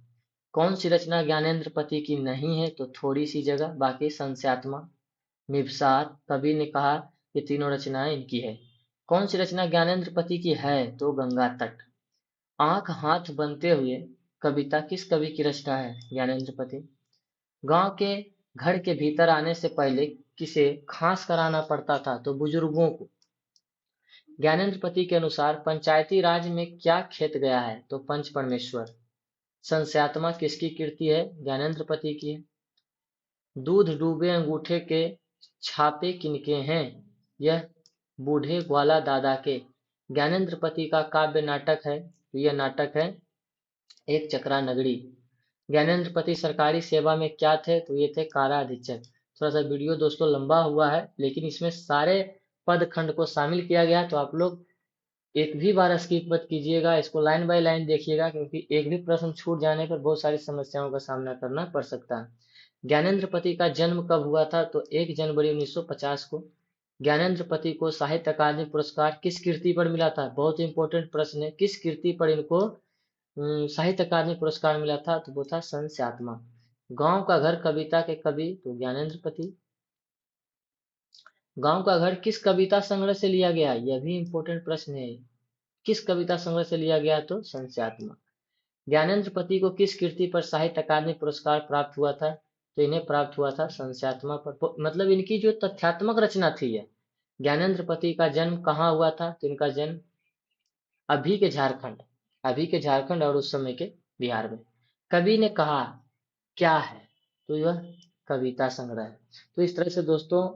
कौन सी रचना ज्ञानेंद्र पति की नहीं है? तो थोड़ी सी जगह, बाकी संस्यात्मा, निवसार। कवि ने कहा ये तीनों रचनाएं इनकी है। कौन सी रचना ज्ञानेंद्र पति की है? तो गंगा तट। आंख हाथ बनते हुए कविता किस कवि की रचना है? ज्ञानेंद्र पति। गांव के घर के भीतर आने से पहले किसे खास कराना पड़ता था? तो बुजुर्गों को। ज्ञानेंद्र पति के अनुसार पंचायती राज में क्या खेत गया है? तो पंच परमेश्वर। संस्यात्मा किसकी कृति है? ज्ञानेंद्र पति की है। दूध डूबे अंगूठे के छापे किनके हैं? यह बूढ़े ग्वाला दादा के। ज्ञानेंद्र पति का काव्य नाटक है, तो यह नाटक है एक चक्रा नगरी। ज्ञानेंद्र पति सरकारी सेवा में क्या थे? तो ये थे कारा अधीक्षक। थोड़ा सा वीडियो दोस्तों लंबा हुआ है, लेकिन इसमें सारे पद खंड को शामिल किया गया, तो आप लोग एक भी बार स्किप मत कीजिएगा, इसको लाइन बाय लाइन देखिएगा, क्योंकि एक भी प्रश्न छूट जाने पर बहुत सारी समस्याओं का सामना करना पड़ सकता है। ज्ञानेंद्र पति का जन्म कब हुआ था? तो 1 जनवरी 1950 को। ज्ञानेंद्र पति को साहित्य अकादमी पुरस्कार किस कृति पर मिला था? बहुत इंपॉर्टेंट प्रश्न है, किस कृति पर इनको साहित्य अकादमी पुरस्कार मिला था? तो वो था संस्यात्मा। गांव का घर कविता के कवि? तो ज्ञानेंद्र पति। गांव का घर किस कविता संग्रह से लिया गया? यह भी इंपॉर्टेंट प्रश्न है, किस कविता संग्रह से लिया गया? तो संस्यात्मक। ज्ञानेंद्र पति को किस कृति पर साहित्य अकादमी पुरस्कार प्राप्त हुआ था? तो इन्हें प्राप्त हुआ था संस्यात्मक पर, मतलब इनकी जो तथ्यात्मक रचना थी है। ज्ञानेंद्र पति का जन्म कहाँ हुआ था? तो इनका जन्म अभी के झारखंड, अभी के झारखंड और उस समय के बिहार में। कवि ने कहा क्या है? तो यह कविता संग्रह है। तो इस तरह से दोस्तों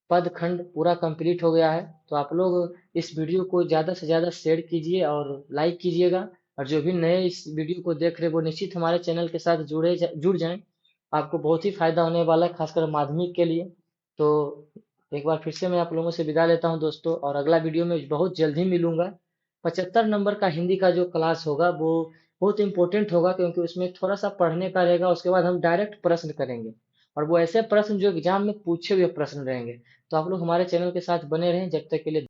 पद खंड पूरा कंप्लीट हो गया है। तो आप लोग इस वीडियो को ज़्यादा से ज़्यादा शेयर कीजिए और लाइक कीजिएगा, और जो भी नए इस वीडियो को देख रहे हैं वो निश्चित हमारे चैनल के साथ जुड़ जाएं। आपको बहुत ही फायदा होने वाला है, खासकर माध्यमिक के लिए। तो एक बार फिर से मैं आप लोगों से विदा लेता हूं दोस्तों, और अगला वीडियो में बहुत जल्द ही मिलूंगा। 75 नंबर का हिंदी का जो क्लास होगा वो बहुत इंपॉर्टेंट होगा, क्योंकि उसमें थोड़ा सा पढ़ने का रहेगा, उसके बाद हम डायरेक्ट प्रश्न करेंगे, और वो ऐसे प्रश्न जो एग्जाम में पूछे हुए प्रश्न रहेंगे। तो आप लोग हमारे चैनल के साथ बने रहें, जब तक के लिए